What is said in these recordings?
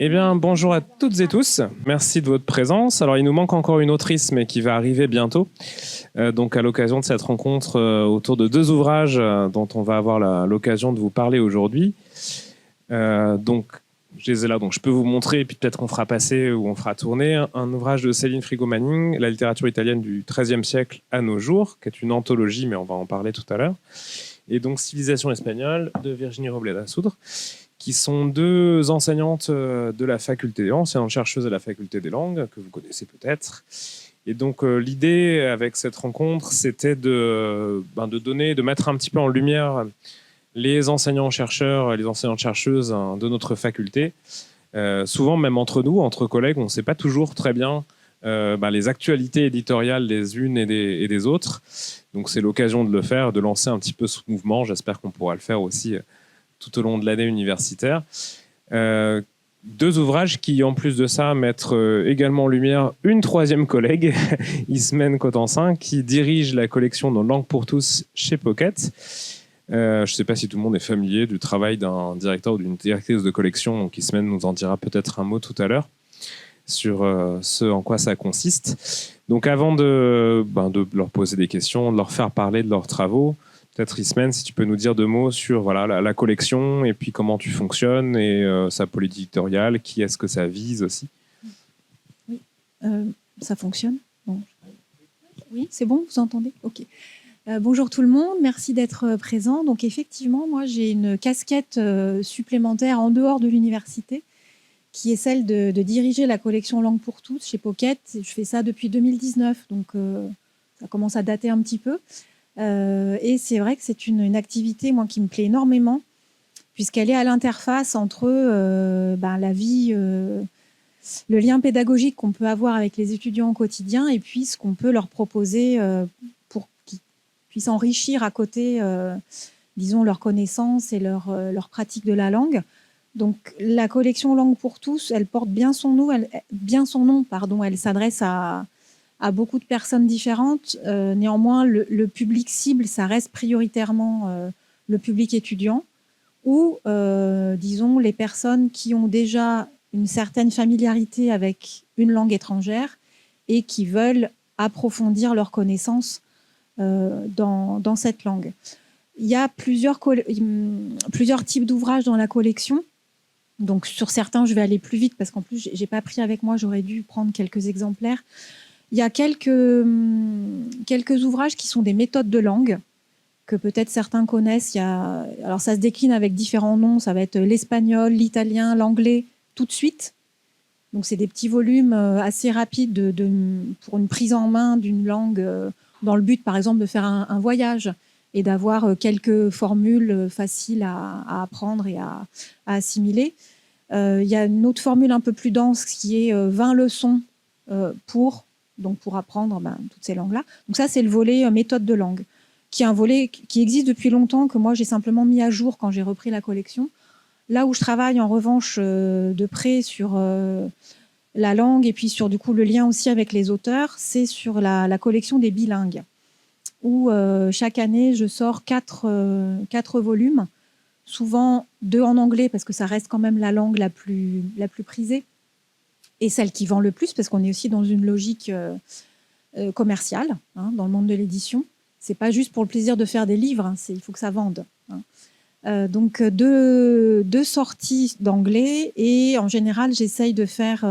Eh bien, bonjour à toutes et tous. Merci de votre présence. Alors, il nous manque encore une autrice, mais qui va arriver bientôt. Donc, à l'occasion de cette rencontre autour de deux ouvrages dont on va avoir l'occasion de vous parler aujourd'hui. Donc, je les ai là, donc je peux vous montrer, et puis peut-être qu'on fera passer ou on fera tourner un ouvrage de Céline Frigo-Manning, La littérature italienne du XIIIe siècle à nos jours, qui est une anthologie, mais on va en parler tout à l'heure. Et donc, Civilisation espagnole de Virginie Robleda-Soudre, qui sont deux enseignantes de la faculté des langues, enseignantes chercheuses à la faculté des langues, que vous connaissez peut-être. Et donc l'idée avec cette rencontre, c'était de donner, de mettre un petit peu en lumière les enseignants-chercheurs, les enseignantes-chercheuses de notre faculté. Souvent, même entre nous, entre collègues, on ne sait pas toujours très bien les actualités éditoriales des unes et des autres. Donc c'est l'occasion de le faire, de lancer un petit peu ce mouvement. J'espère qu'on pourra le faire aussi tout au long de l'année universitaire. Deux ouvrages qui, en plus de ça, mettent également en lumière une troisième collègue, Ismène Cotensin, qui dirige la collection dans Langue pour tous chez Pocket. Je ne sais pas si tout le monde est familier du travail d'un directeur ou d'une directrice de collection, donc Ismène nous en dira peut-être un mot tout à l'heure sur ce en quoi ça consiste. Donc avant de leur poser des questions, de leur faire parler de leurs travaux, peut-être Ismène, si tu peux nous dire deux mots sur la collection et puis comment tu fonctionnes et sa politique éditoriale, qui est-ce que ça vise aussi? Oui, ça fonctionne. Bon. Oui, c'est bon, vous entendez? Ok. Bonjour tout le monde, merci d'être présent. Donc effectivement, moi j'ai une casquette supplémentaire en dehors de l'université, qui est celle de diriger la collection Langue pour tous chez Pocket. Je fais ça depuis 2019, donc ça commence à dater un petit peu. Et c'est vrai que c'est une activité, moi, qui me plaît énormément, puisqu'elle est à l'interface entre la vie, le lien pédagogique qu'on peut avoir avec les étudiants au quotidien et puis ce qu'on peut leur proposer pour qu'ils puissent enrichir à côté, disons, leurs connaissances et leur pratique de la langue. Donc, la collection Langue pour tous, elle porte bien son nom, elle s'adresse à beaucoup de personnes différentes. Néanmoins, le public cible, ça reste prioritairement le public étudiant ou, disons, les personnes qui ont déjà une certaine familiarité avec une langue étrangère et qui veulent approfondir leurs connaissances dans cette langue. Il y a plusieurs types d'ouvrages dans la collection. Donc, sur certains, je vais aller plus vite parce qu'en plus, je n'ai pas pris avec moi, j'aurais dû prendre quelques exemplaires. Il y a quelques ouvrages qui sont des méthodes de langue, que peut-être certains connaissent. Alors, ça se décline avec différents noms. Ça va être l'espagnol, l'italien, l'anglais, tout de suite. Donc, c'est des petits volumes assez rapides pour une prise en main d'une langue dans le but, par exemple, de faire un voyage et d'avoir quelques formules faciles à apprendre et à assimiler. Il y a une autre formule un peu plus dense qui est 20 leçons pour apprendre toutes ces langues-là. Donc ça, c'est le volet méthode de langue, qui est un volet qui existe depuis longtemps, que moi, j'ai simplement mis à jour quand j'ai repris la collection. Là où je travaille, en revanche, de près sur la langue et puis sur, du coup, le lien aussi avec les auteurs, c'est sur la collection des bilingues, où chaque année, je sors 4 volumes, souvent 2 en anglais, parce que ça reste quand même la langue la plus prisée, et celle qui vend le plus, parce qu'on est aussi dans une logique commerciale dans le monde de l'édition. C'est pas juste pour le plaisir de faire des livres, il faut que ça vende. Donc, deux sorties d'anglais, et en général, j'essaye de faire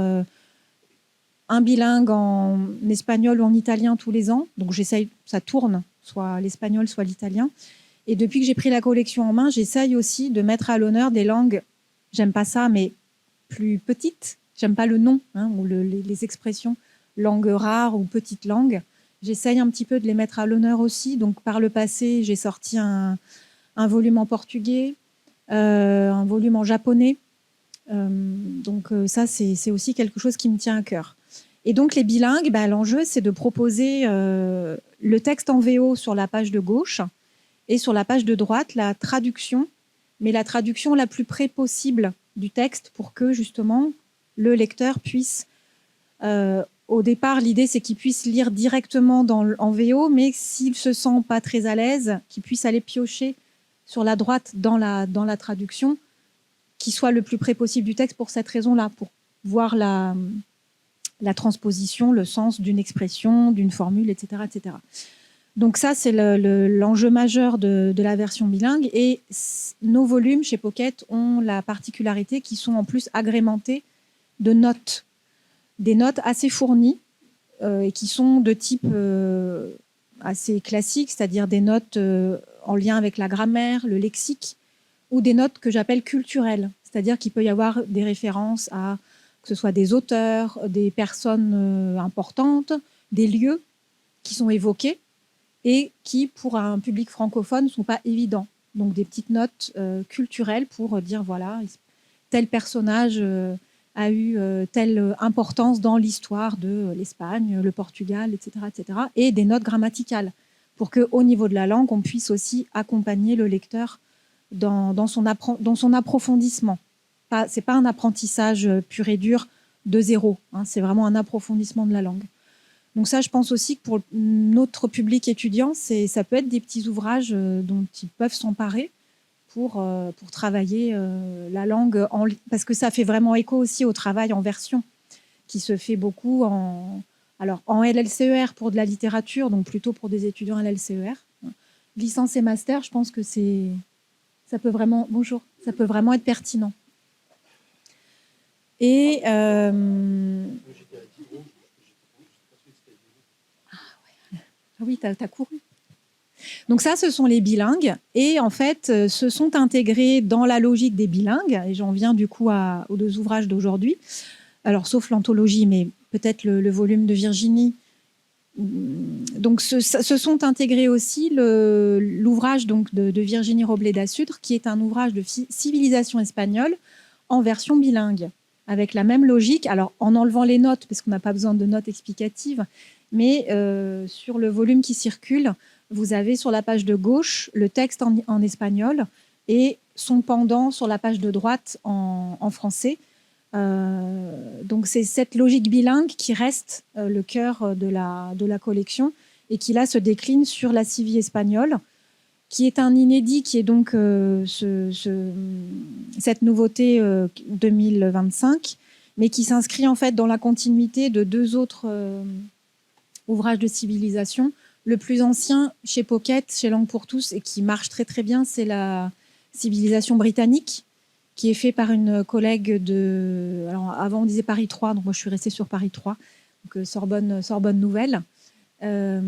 un bilingue en espagnol ou en italien tous les ans. Donc, ça tourne, soit l'espagnol, soit l'italien. Et depuis que j'ai pris la collection en main, j'essaye aussi de mettre à l'honneur des langues, j'aime pas ça, mais plus petites. J'aime pas le nom ou les expressions langue rare ou petite langue. J'essaye un petit peu de les mettre à l'honneur aussi. Donc, par le passé, j'ai sorti un volume en portugais, un volume en japonais. Donc, ça, c'est aussi quelque chose qui me tient à cœur. Et donc, les bilingues, l'enjeu, c'est de proposer le texte en VO sur la page de gauche et sur la page de droite, la traduction, mais la traduction la plus près possible du texte pour que, justement, le lecteur puisse... au départ, l'idée, c'est qu'il puisse lire directement en VO, mais s'il ne se sent pas très à l'aise, qu'il puisse aller piocher sur la droite dans la traduction qui soit le plus près possible du texte pour cette raison-là, pour voir la transposition, le sens d'une expression, d'une formule, etc., etc. Donc ça, c'est l'enjeu majeur de la version bilingue. Et nos volumes chez Pocket ont la particularité qu'ils sont en plus agrémentés de notes, des notes assez fournies et qui sont de type assez classique, c'est-à-dire des notes en lien avec la grammaire, le lexique, ou des notes que j'appelle culturelles, c'est-à-dire qu'il peut y avoir des références à que ce soit des auteurs, des personnes importantes, des lieux qui sont évoqués et qui, pour un public francophone, ne sont pas évidents. Donc des petites notes culturelles pour dire, voilà, tel personnage a eu telle importance dans l'histoire de l'Espagne, le Portugal, etc., etc. Et des notes grammaticales pour qu'au niveau de la langue, on puisse aussi accompagner le lecteur dans son approfondissement. Ce n'est pas un apprentissage pur et dur de zéro, hein, c'est vraiment un approfondissement de la langue. Donc ça, je pense aussi que pour notre public étudiant, ça peut être des petits ouvrages dont ils peuvent s'emparer pour travailler la langue, parce que ça fait vraiment écho aussi au travail en version, qui se fait beaucoup en LLCER pour de la littérature, donc plutôt pour des étudiants à LLCER. Licence et master, je pense que ça peut vraiment être pertinent. Et oui, tu as couru. Donc ça, ce sont les bilingues. Et en fait, se sont intégrés dans la logique des bilingues. Et j'en viens du coup aux deux ouvrages d'aujourd'hui. Alors, sauf l'anthologie, mais peut-être le volume de Virginie. Donc, se sont intégrés aussi l'ouvrage donc de Virginie Roblet-Dassudre, qui est un ouvrage de civilisation espagnole en version bilingue, avec la même logique. Alors, en enlevant les notes, parce qu'on n'a pas besoin de notes explicatives, mais sur le volume qui circule, vous avez sur la page de gauche le texte en espagnol et son pendant sur la page de droite en français. Donc c'est cette logique bilingue qui reste le cœur de la collection et qui là se décline sur la Civie espagnole, qui est un inédit, qui est donc cette nouveauté 2025, mais qui s'inscrit en fait dans la continuité de deux autres ouvrages de civilisation. Le plus ancien chez Pocket, chez Langue pour tous, et qui marche très très bien, c'est la civilisation britannique, qui est fait par une collègue de... Alors avant on disait Paris 3, donc moi je suis restée sur Paris 3, donc Sorbonne Nouvelle. Je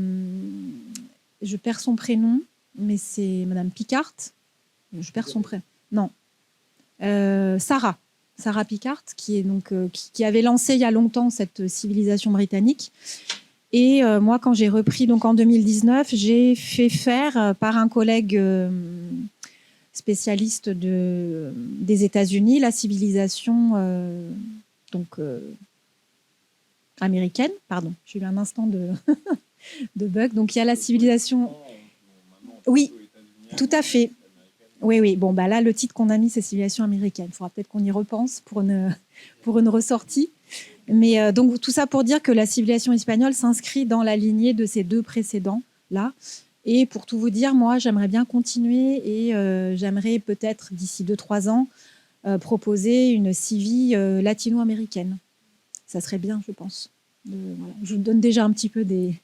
perds son prénom, mais c'est Madame Picard. Je perds son prénom. Non. Sarah Picard, qui avait lancé il y a longtemps cette civilisation britannique. Et moi, quand j'ai repris donc en 2019, j'ai fait faire par un collègue spécialiste des États-Unis la civilisation américaine. Pardon, j'ai eu un instant de bug. Donc il y a la civilisation. Oui, tout à fait. Oui. Bon, bah là, le titre qu'on a mis, c'est civilisation américaine. Il faudra peut-être qu'on y repense pour une ressortie. Mais donc tout ça pour dire que la civilisation espagnole s'inscrit dans la lignée de ces deux précédents-là. Et pour tout vous dire, moi, j'aimerais bien continuer et j'aimerais peut-être, d'ici 2-3 ans, proposer une civie latino-américaine. Ça serait bien, je pense. Voilà. Je vous donne déjà un petit peu du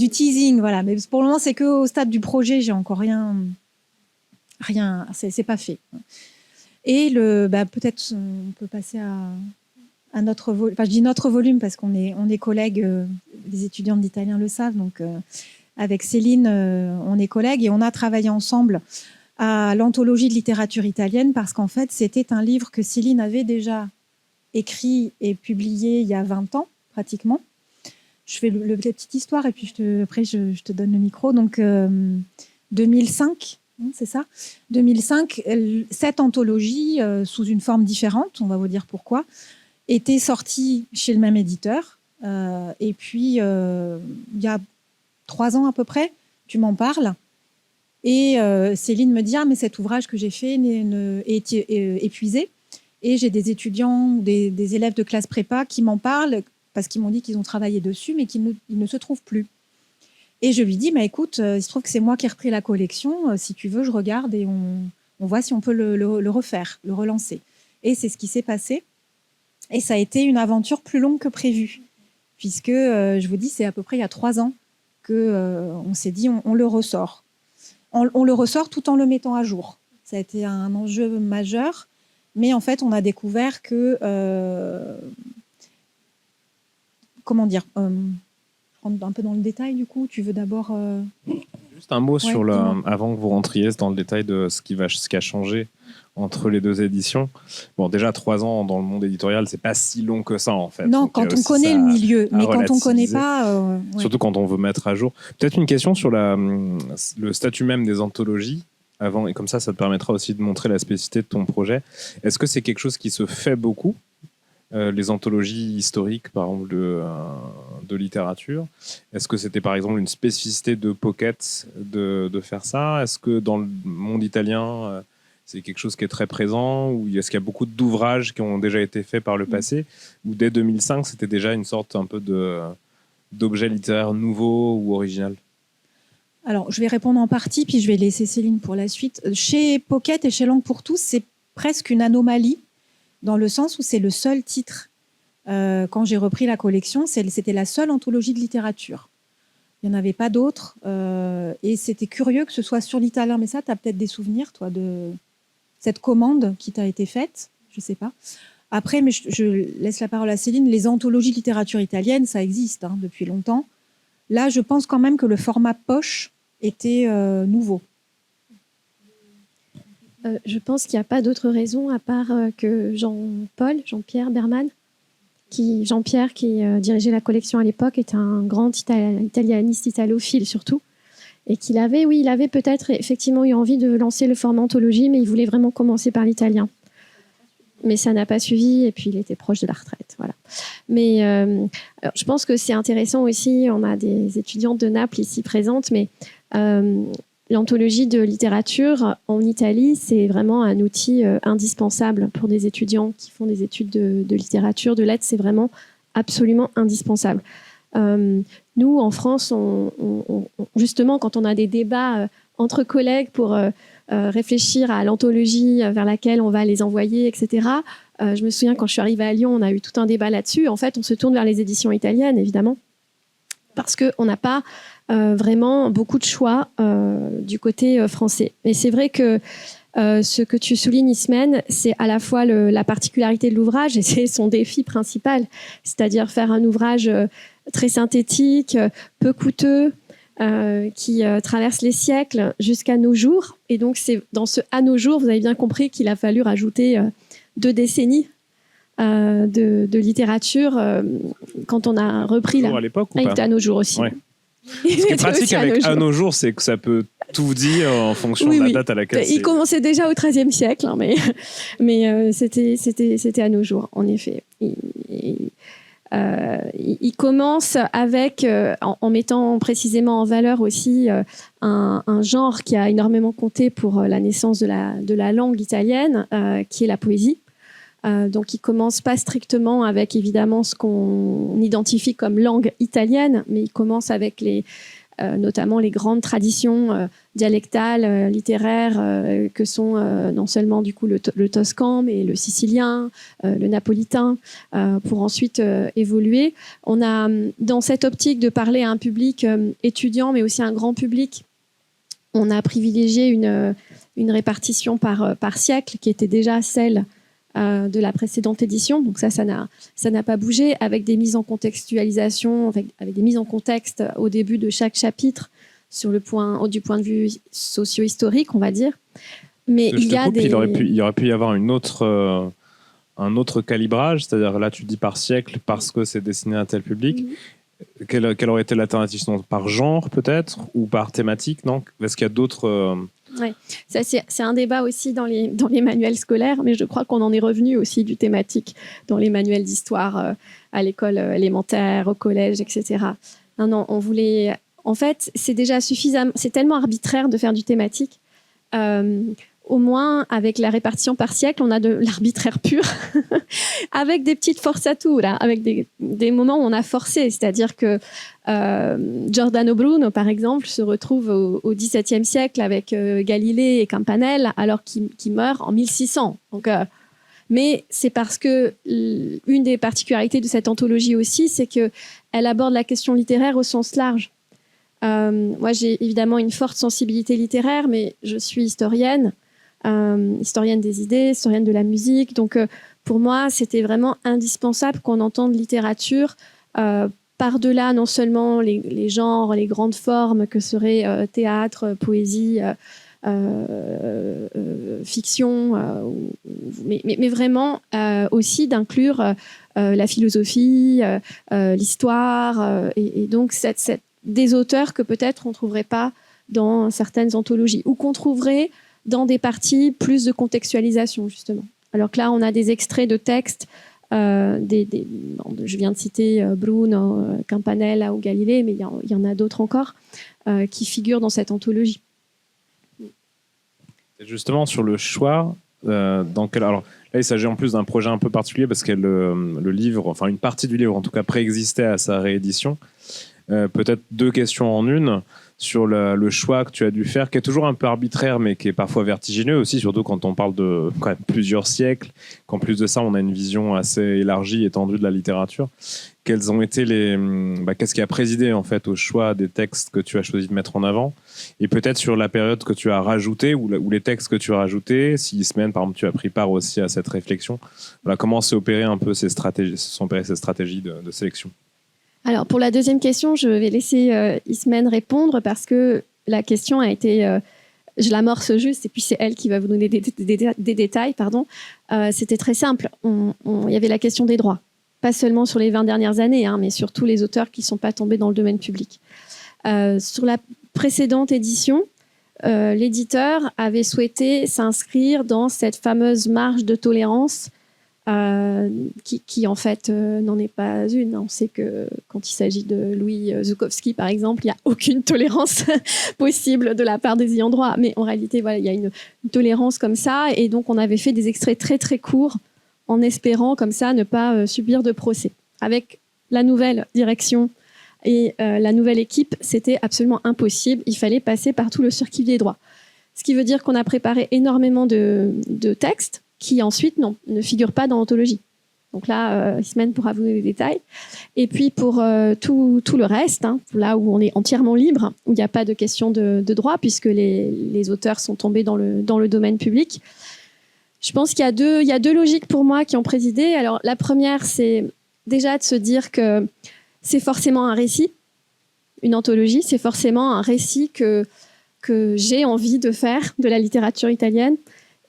teasing. Voilà. Mais pour le moment, c'est qu'au stade du projet, j'ai encore rien, c'est pas fait. Et peut-être on peut passer à notre volume. Enfin, je dis notre volume parce qu'on est collègues, les étudiants d'italien le savent. Donc, avec Céline, on est collègues et on a travaillé ensemble à l'anthologie de littérature italienne parce qu'en fait, c'était un livre que Céline avait déjà écrit et publié il y a 20 ans, pratiquement. Je fais la petite histoire et puis après, je te donne le micro. Donc, 2005. C'est ça. 2005, cette anthologie, sous une forme différente, on va vous dire pourquoi, était sortie chez le même éditeur. Et puis, il y a 3 ans à peu près, tu m'en parles. Et Céline me dit « Ah, mais cet ouvrage que j'ai fait est épuisé. » Et j'ai des étudiants, des élèves de classe prépa qui m'en parlent parce qu'ils m'ont dit qu'ils ont travaillé dessus, mais qu'ils ne se trouvent plus. Et je lui dis, écoute, il se trouve que c'est moi qui ai repris la collection. Si tu veux, je regarde et on On voit si on peut le refaire, le relancer. Et c'est ce qui s'est passé. Et ça a été une aventure plus longue que prévu, puisque, je vous dis, c'est à peu près il y a 3 ans qu'on s'est dit on le ressort. On le ressort tout en le mettant à jour. Ça a été un enjeu majeur, mais en fait, on a découvert que... comment dire je rentre un peu dans le détail, du coup. Tu veux d'abord... Juste un mot sur avant que vous rentriez dans le détail de ce qui a changé entre les 2 éditions. Bon, déjà 3 ans dans le monde éditorial, c'est pas si long que ça en fait. Non, donc, quand on connaît le milieu, mais quand on connaît pas, surtout quand on veut mettre à jour. Peut-être une question sur le statut même des anthologies avant, et comme ça te permettra aussi de montrer la spécificité de ton projet. Est-ce que c'est quelque chose qui se fait beaucoup, les anthologies historiques, par exemple, de littérature? Est-ce que c'était, par exemple, une spécificité de Pocket de faire ça? Est-ce que dans le monde italien, c'est quelque chose qui est très présent? Ou est-ce qu'il y a beaucoup d'ouvrages qui ont déjà été faits par le passé? Ou dès 2005, c'était déjà une sorte un peu d'objet littéraire nouveau ou original? Alors, je vais répondre en partie, puis je vais laisser Céline pour la suite. Chez Pocket et chez Langue pour tous, c'est presque une anomalie, dans le sens où c'est le seul titre. Quand j'ai repris la collection, c'était la seule anthologie de littérature. Il n'y en avait pas d'autres. Et c'était curieux que ce soit sur l'italien. Mais ça, tu as peut-être des souvenirs, toi, de cette commande qui t'a été faite? Je ne sais pas. Après, mais je laisse la parole à Céline. Les anthologies de littérature italienne, ça existe depuis longtemps. Là, je pense quand même que le format poche était nouveau. Je pense qu'il n'y a pas d'autre raison à part que Jean-Pierre Berman, Jean-Pierre qui dirigeait la collection à l'époque, était un grand italianiste, italophile surtout, et il avait peut-être effectivement eu envie de lancer le format anthologie, mais il voulait vraiment commencer par l'italien. Mais ça n'a pas suivi, et puis il était proche de la retraite. Voilà. Mais alors, je pense que c'est intéressant aussi, on a des étudiantes de Naples ici présentes, mais l'anthologie de littérature en Italie, c'est vraiment un outil indispensable pour des étudiants qui font des études de littérature, de lettres, c'est vraiment absolument indispensable. Nous, en France, justement, quand on a des débats entre collègues pour réfléchir à l'anthologie vers laquelle on va les envoyer, etc., je me souviens quand je suis arrivée à Lyon, on a eu tout un débat là-dessus. En fait, on se tourne vers les éditions italiennes, évidemment, parce qu'on n'a pas vraiment beaucoup de choix du côté français. Et c'est vrai que ce que tu soulignes, Ismène, c'est à la fois la particularité de l'ouvrage et c'est son défi principal, c'est-à-dire faire un ouvrage très synthétique, peu coûteux, qui traverse les siècles jusqu'à nos jours. Et donc, c'est dans ce « à nos jours », vous avez bien compris qu'il a fallu rajouter 2 décennies de littérature quand on a repris à l'époque ou pas? À nos jours aussi. Ouais. Ce qui est pratique avec à nos jours, c'est que ça peut tout dire en fonction de la date à laquelle il commençait déjà au XIIIe siècle, hein, mais c'était à nos jours, en effet. Il commence avec, en mettant précisément en valeur aussi un genre qui a énormément compté pour la naissance de la langue italienne, qui est la poésie. Donc, il commence pas strictement avec évidemment ce qu'on identifie comme langue italienne, mais il commence avec notamment les grandes traditions dialectales, littéraires, que sont non seulement du coup le toscan, mais le sicilien, le napolitain, pour ensuite évoluer. On a, dans cette optique de parler à un public étudiant, mais aussi à un grand public, on a privilégié une répartition par siècle qui était déjà celle de la précédente édition. Donc ça n'a pas bougé, avec des mises en contextualisation, avec des mises en contexte au début de chaque chapitre du point de vue socio-historique, on va dire. Mais il aurait pu y avoir un autre calibrage, c'est-à-dire là tu dis par siècle parce que c'est destiné à un tel public. Quelle aurait été l'alternative? Par genre peut-être, ou par thématique? Non, est-ce qu'il y a d'autres... Ouais. Ça, c'est un débat aussi dans les manuels scolaires, mais je crois qu'on en est revenu aussi du thématique dans les manuels d'histoire à l'école élémentaire, au collège, etc. Non, on voulait... En fait, c'est déjà suffisamment... C'est tellement arbitraire de faire du thématique. au moins, avec la répartition par siècle, on a de l'arbitraire pur, avec des petites forzature, avec des moments où on a forcé. C'est-à-dire que Giordano Bruno, par exemple, se retrouve au XVIIe siècle avec Galilée et Campanelle, alors qu'il meurt en 1600. Donc, mais c'est parce que une des particularités de cette anthologie aussi, c'est qu'elle aborde la question littéraire au sens large. Moi, j'ai évidemment une forte sensibilité littéraire, mais je suis historienne des idées, historienne de la musique. Donc, pour moi, c'était vraiment indispensable qu'on entende littérature par-delà non seulement les genres, les grandes formes que seraient théâtre, poésie, fiction, mais vraiment aussi d'inclure la philosophie, l'histoire, et donc des auteurs que peut-être on ne trouverait pas dans certaines anthologies, ou qu'on trouverait dans des parties plus de contextualisation, justement. Alors que là, on a des extraits de textes, je viens de citer Bruno, Campanella ou Galilée, mais il y en a d'autres encore qui figurent dans cette anthologie. Justement, sur le choix, alors là, il s'agit en plus d'un projet un peu particulier parce que le livre, enfin une partie du livre en tout cas, préexistait à sa réédition. Peut-être deux questions en une sur le choix que tu as dû faire, qui est toujours un peu arbitraire, mais qui est parfois vertigineux aussi, surtout quand on parle de quand même plusieurs siècles, qu'en plus de ça, on a une vision assez élargie, étendue de la littérature. Quels ont été qu'est-ce qui a présidé en fait au choix des textes que tu as choisi de mettre en avant, et peut-être sur la période que tu as rajoutée ou les textes que tu as rajoutés, si Ismène, par exemple, tu as pris part aussi à cette réflexion. Voilà, comment s'est opéré un peu ces stratégies de sélection? Alors, pour la deuxième question, je vais laisser Ismène répondre parce que la question a été... je l'amorce juste et puis c'est elle qui va vous donner des détails. C'était très simple. Il y avait la question des droits. Pas seulement sur les 20 dernières années, mais sur tous les auteurs qui ne sont pas tombés dans le domaine public. Sur la précédente édition, l'éditeur avait souhaité s'inscrire dans cette fameuse marge de tolérance qui en fait n'en est pas une. On sait que quand il s'agit de Louis Zukowski, par exemple, il n'y a aucune tolérance possible de la part des ayants droit. Mais en réalité, voilà, il y a une tolérance comme ça. Et donc, on avait fait des extraits très, très courts en espérant comme ça ne pas subir de procès. Avec la nouvelle direction et la nouvelle équipe, c'était absolument impossible. Il fallait passer par tout le circuit des droits. Ce qui veut dire qu'on a préparé énormément de textes qui ensuite ne figurent pas dans l'anthologie. Donc là, Ismène pourra vous donner les détails. Et puis pour tout le reste, là où on est entièrement libre, où il n'y a pas de question de droit, puisque les auteurs sont tombés dans le domaine public, je pense qu'il y a deux logiques pour moi qui ont présidé. Alors la première, c'est déjà de se dire que c'est forcément un récit. Une anthologie, c'est forcément un récit que j'ai envie de faire de la littérature italienne.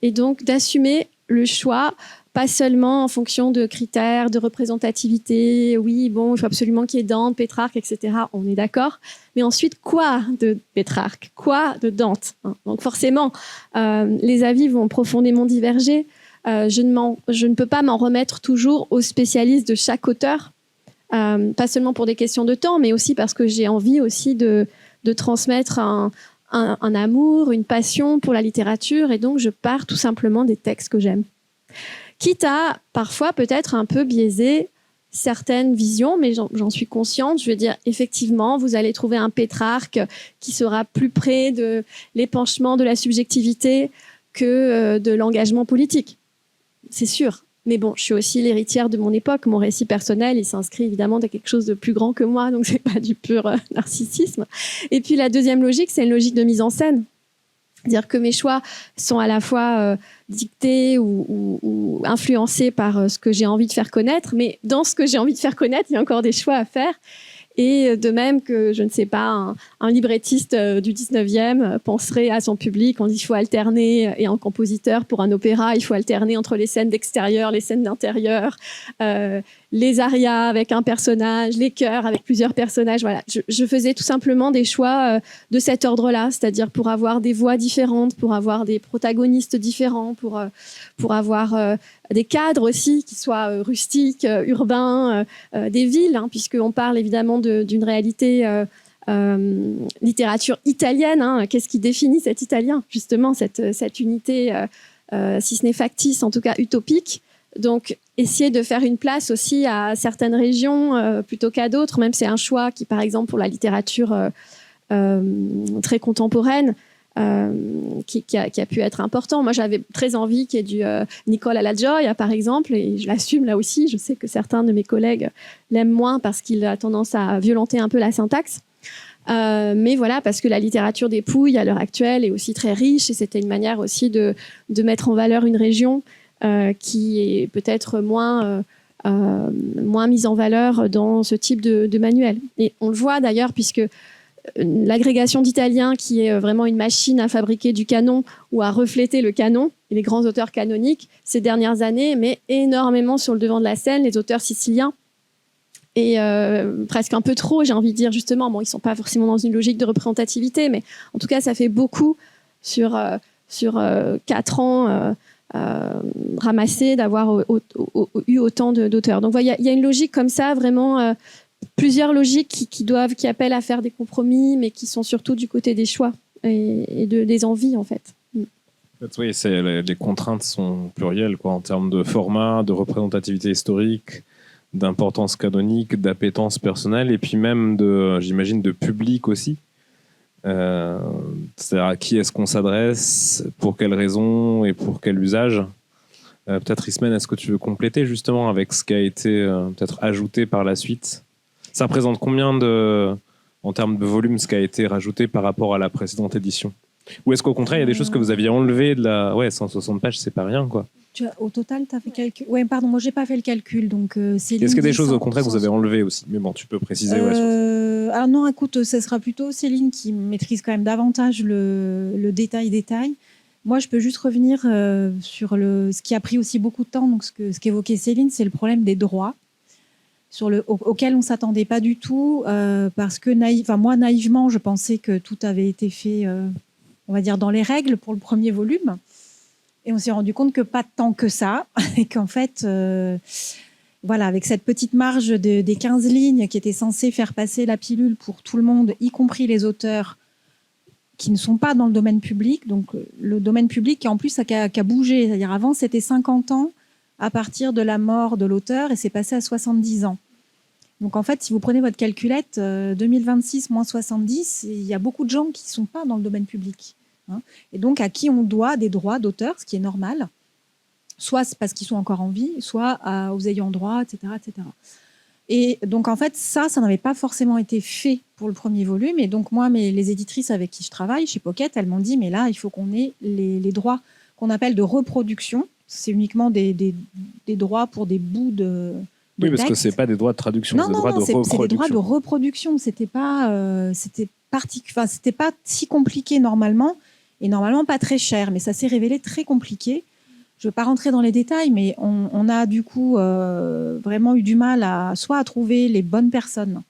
Et donc d'assumer le choix, pas seulement en fonction de critères de représentativité. Oui, bon, il faut absolument qu'il y ait Dante, Pétrarque, etc. On est d'accord. Mais ensuite, quoi de Pétrarque? Quoi de Dante? Donc forcément, les avis vont profondément diverger. Je ne peux pas m'en remettre toujours aux spécialistes de chaque auteur, pas seulement pour des questions de temps, mais aussi parce que j'ai envie aussi de transmettre un amour, une passion pour la littérature, et donc je pars tout simplement des textes que j'aime. Quitte à, parfois, peut-être un peu biaiser certaines visions, mais j'en suis consciente. Je veux dire, effectivement, vous allez trouver un Pétrarque qui sera plus près de l'épanchement de la subjectivité que de l'engagement politique. C'est sûr. Mais bon, je suis aussi l'héritière de mon époque. Mon récit personnel, il s'inscrit évidemment dans quelque chose de plus grand que moi, donc c'est pas du pur narcissisme. Et puis la deuxième logique, c'est une logique de mise en scène. C'est-à-dire que mes choix sont à la fois dictés ou influencés par ce que j'ai envie de faire connaître, mais dans ce que j'ai envie de faire connaître, il y a encore des choix à faire. Et de même que, je ne sais pas, un librettiste du 19e penserait à son public, on dit qu'il faut alterner, et un compositeur pour un opéra, il faut alterner entre les scènes d'extérieur, les scènes d'intérieur, les arias avec un personnage, les chœurs avec plusieurs personnages. Voilà. Je faisais tout simplement des choix de cet ordre-là, c'est-à-dire pour avoir des voix différentes, pour avoir des protagonistes différents, pour avoir des cadres aussi qui soient rustiques, urbains, des villes, puisqu'on parle évidemment d'une réalité littérature italienne. Hein. Qu'est-ce qui définit cet italien, justement, cette unité, si ce n'est factice, en tout cas utopique. Donc, essayer de faire une place aussi à certaines régions plutôt qu'à d'autres, même c'est un choix qui, par exemple, pour la littérature très contemporaine, qui a pu être important. Moi, j'avais très envie qu'il y ait du Nicola La Gioia, par exemple, et je l'assume là aussi. Je sais que certains de mes collègues l'aiment moins parce qu'il a tendance à violenter un peu la syntaxe. Mais voilà, parce que la littérature des Pouilles, à l'heure actuelle, est aussi très riche, et c'était une manière aussi de mettre en valeur une région qui est peut-être moins mise en valeur dans ce type de manuel. Et on le voit d'ailleurs, puisque l'agrégation d'italien, qui est vraiment une machine à fabriquer du canon ou à refléter le canon, et les grands auteurs canoniques, ces dernières années, met énormément sur le devant de la scène les auteurs siciliens. Et presque un peu trop, j'ai envie de dire, justement. Bon, ils ne sont pas forcément dans une logique de représentativité, mais en tout cas, ça fait beaucoup sur 4 ans ramassés d'avoir eu autant d'auteurs. Donc, il y a une logique comme ça, vraiment... plusieurs logiques qui appellent à faire des compromis, mais qui sont surtout du côté des choix et des envies, en fait. Oui, les contraintes sont plurielles, quoi, en termes de format, de représentativité historique, d'importance canonique, d'appétence personnelle, et puis même, j'imagine, de public aussi. C'est-à-dire à qui est-ce qu'on s'adresse, pour quelles raisons et pour quel usage. Peut-être, Ismène, est-ce que tu veux compléter justement avec ce qui a été peut-être ajouté par la suite ? Ça représente combien en termes de volume, ce qui a été rajouté par rapport à la précédente édition ? Ou est-ce qu'au contraire, il y a des choses que vous aviez enlevées de la... Ouais, 160 pages, c'est pas rien, quoi. Au total, tu as fait calcul. Ouais, pardon, moi, j'ai pas fait le calcul. Donc, est-ce qu'il y a des choses, au contraire, que vous avez enlevées aussi ? Mais bon, tu peux préciser. Alors non, écoute, ce sera plutôt Céline qui maîtrise quand même davantage le détail. Moi, je peux juste revenir sur ce qui a pris aussi beaucoup de temps. Donc, ce qu'évoquait Céline, c'est le problème des droits. Auquel on ne s'attendait pas du tout, parce que moi, naïvement, je pensais que tout avait été fait, on va dire, dans les règles pour le premier volume. Et on s'est rendu compte que pas tant que ça, et qu'en fait, voilà, avec cette petite marge des 15 lignes qui étaient censées faire passer la pilule pour tout le monde, y compris les auteurs qui ne sont pas dans le domaine public. Donc, le domaine public qui, en plus, qui a bougé. C'est-à-dire, avant, c'était 50 ans à partir de la mort de l'auteur, et c'est passé à 70 ans. Donc, en fait, si vous prenez votre calculette, 2026 moins 70, il y a beaucoup de gens qui ne sont pas dans le domaine public. Hein, et donc, à qui on doit des droits d'auteur, ce qui est normal, soit parce qu'ils sont encore en vie, soit aux ayants droit, etc., etc. Et donc, en fait, ça n'avait pas forcément été fait pour le premier volume. Et donc, moi, les éditrices avec qui je travaille, chez Pocket, elles m'ont dit, mais là, il faut qu'on ait les droits qu'on appelle de reproduction. C'est uniquement des droits pour des bouts de oui, parce texte. que ce n'est pas des droits de traduction, non, c'est des droits de reproduction. C'est des droits de reproduction. C'était pas si compliqué normalement, et normalement pas très cher, mais ça s'est révélé très compliqué. Je ne veux pas rentrer dans les détails, mais on a du coup vraiment eu du mal à trouver les bonnes personnes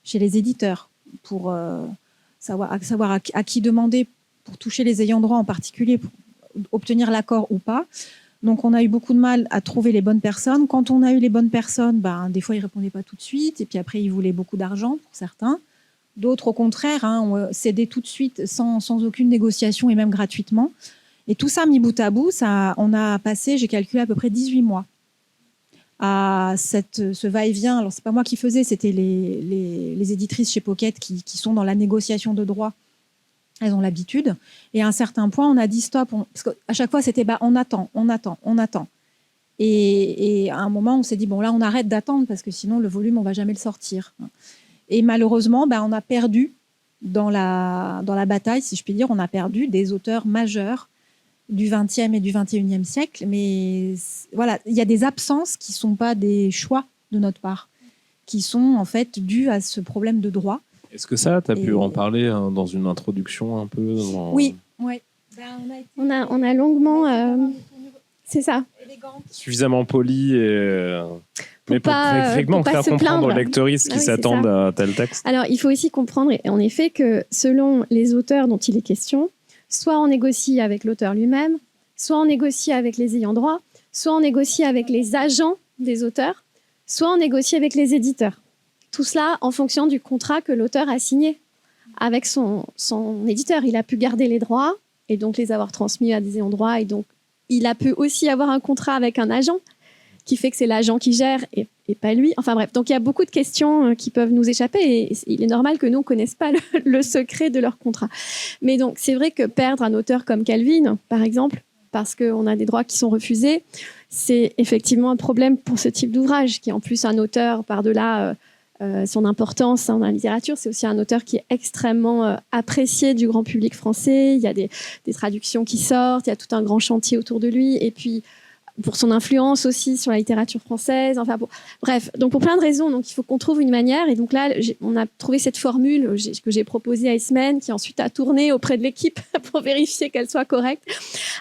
chez les éditeurs pour savoir à qui demander pour toucher les ayants droit en particulier, pour obtenir l'accord ou pas. Donc, on a eu beaucoup de mal à trouver les bonnes personnes. Quand on a eu les bonnes personnes, des fois, ils ne répondaient pas tout de suite. Et puis après, ils voulaient beaucoup d'argent pour certains. D'autres, au contraire, ont cédé tout de suite sans aucune négociation et même gratuitement. Et tout ça, mis bout à bout, on a passé, j'ai calculé, à peu près 18 mois à ce va-et-vient. Alors, ce n'est pas moi qui faisais, c'était les éditrices chez Pocket qui sont dans la négociation de droit. Elles ont l'habitude. Et à un certain point, on a dit stop. Parce qu'à chaque fois, c'était on attend. Et à un moment, on s'est dit, bon, là, on arrête d'attendre parce que sinon, le volume, on ne va jamais le sortir. Et malheureusement, on a perdu dans la bataille, si je puis dire, on a perdu des auteurs majeurs du XXe et du XXIe siècle. Mais voilà, il y a des absences qui ne sont pas des choix de notre part, qui sont en fait dus à ce problème de droit. Est-ce que ça, tu as pu en parler dans une introduction un peu Oui. On a longuement... c'est ça. Suffisamment poli mais pour effectivement faire comprendre aux lecteuristes qui s'attendent à tel texte. Alors, il faut aussi comprendre, en effet, que selon les auteurs dont il est question, soit on négocie avec l'auteur lui-même, soit on négocie avec les ayants droit, soit on négocie avec les agents des auteurs, soit on négocie avec les éditeurs. Tout cela en fonction du contrat que l'auteur a signé avec son éditeur. Il a pu garder les droits et donc les avoir transmis à des ayants droit. Et donc, il a pu aussi avoir un contrat avec un agent qui fait que c'est l'agent qui gère et pas lui. Enfin bref, donc il y a beaucoup de questions qui peuvent nous échapper et il est normal que nous, on ne connaisse pas le secret de leur contrat. Mais donc, c'est vrai que perdre un auteur comme Calvin, par exemple, parce qu'on a des droits qui sont refusés, c'est effectivement un problème pour ce type d'ouvrage, qui est en plus un auteur par-delà son importance dans la littérature. C'est aussi un auteur qui est extrêmement apprécié du grand public français. Il y a des traductions qui sortent, il y a tout un grand chantier autour de lui. Et puis, pour son influence aussi sur la littérature française. Enfin, bref, donc pour plein de raisons, donc il faut qu'on trouve une manière. Et donc là, on a trouvé cette formule que j'ai proposée à Ismène, qui ensuite a tourné auprès de l'équipe pour vérifier qu'elle soit correcte.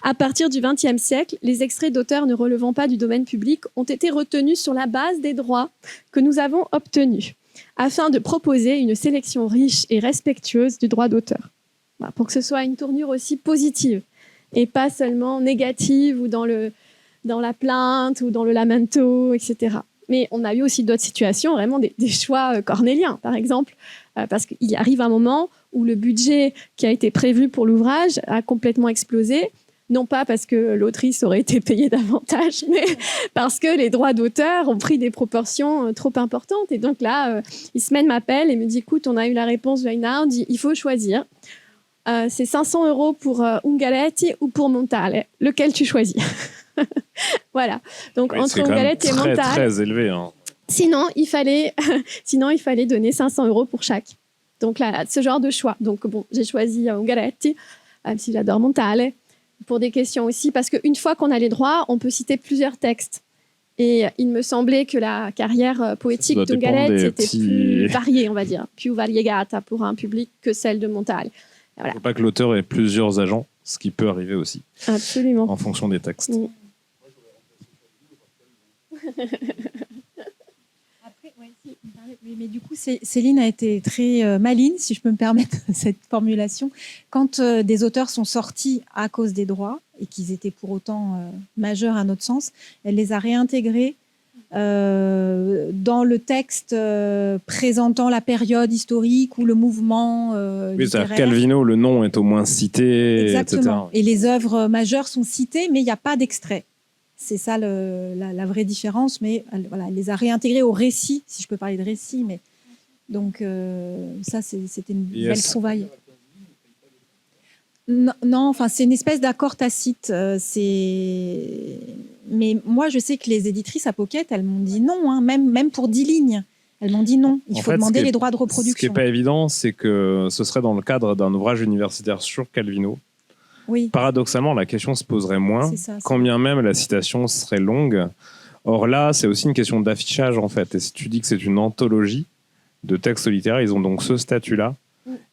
À partir du XXe siècle, les extraits d'auteurs ne relevant pas du domaine public ont été retenus sur la base des droits que nous avons obtenus, afin de proposer une sélection riche et respectueuse du droit d'auteur. Voilà, pour que ce soit une tournure aussi positive et pas seulement négative ou dans la plainte ou dans le lamento, etc. Mais on a eu aussi d'autres situations, vraiment des choix cornéliens, par exemple, parce qu'il arrive un moment où le budget qui a été prévu pour l'ouvrage a complètement explosé, non pas parce que l'autrice aurait été payée davantage, mais parce que les droits d'auteur ont pris des proportions trop importantes. Et donc là, Ismène m'appelle et me dit, écoute, on a eu la réponse de Einaud, il faut choisir. C'est 500 € pour Ungaretti ou pour Montale. Lequel tu choisis? Voilà. Donc oui, entre Ungaretti et Montale. C'est très élevé. Hein. Sinon, il fallait donner 500 € pour chaque. Donc là, ce genre de choix. Donc bon, j'ai choisi Ungaretti, même si j'adore Montale, pour des questions aussi, parce qu'une fois qu'on a les droits, on peut citer plusieurs textes. Et il me semblait que la carrière poétique d'Ungaretti était plus variée, on va dire, plus variegata pour un public que celle de Montale. Il ne faut pas que l'auteur ait plusieurs agents, ce qui peut arriver aussi. Absolument. En fonction des textes. Mm. Après, mais du coup, Céline a été très maligne, si je peux me permettre cette formulation. Quand des auteurs sont sortis à cause des droits et qu'ils étaient pour autant majeurs à notre sens, elle les a réintégrés dans le texte présentant la période historique ou le mouvement oui, littéraire. Calvino, le nom est au moins cité. Exactement. Etc. Et les œuvres majeures sont citées, mais il n'y a pas d'extrait. C'est ça la vraie différence, mais voilà, elle les a réintégrés au récit, si je peux parler de récit. Mais donc ça, c'était une belle trouvaille. Non, enfin c'est une espèce d'accord tacite. Mais moi, je sais que les éditrices à Pocket, elles m'ont dit non, hein, même pour 10 lignes. Elles m'ont dit non, il faut demander les droits de reproduction. Ce qui n'est pas évident, c'est que ce serait dans le cadre d'un ouvrage universitaire sur Calvino. Oui. Paradoxalement, la question se poserait moins, quand bien même la citation serait longue. Or là, c'est aussi une question d'affichage, en fait. Et si tu dis que c'est une anthologie de textes littéraires, ils ont donc ce statut-là.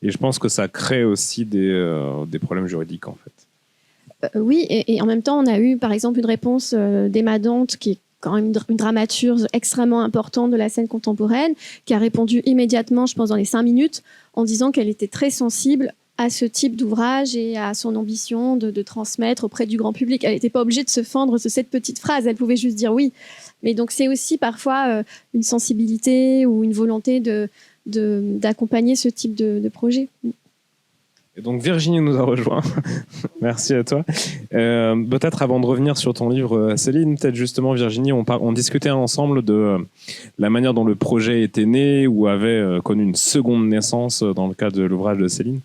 Et je pense que ça crée aussi des problèmes juridiques, en fait. Oui, et en même temps, on a eu, par exemple, une réponse d'Emma Dante, qui est quand même une dramaturge extrêmement importante de la scène contemporaine, qui a répondu immédiatement, je pense, dans les 5 minutes, en disant qu'elle était très sensible à ce type d'ouvrage et à son ambition de transmettre auprès du grand public. Elle n'était pas obligée de se fendre de cette petite phrase, elle pouvait juste dire oui. Mais donc c'est aussi parfois une sensibilité ou une volonté d'accompagner ce type de projet. Et donc Virginie nous a rejoint. Merci à toi. Peut-être avant de revenir sur ton livre, Céline, peut-être justement Virginie, on discutait ensemble de la manière dont le projet était né ou avait connu une seconde naissance dans le cadre de l'ouvrage de Céline.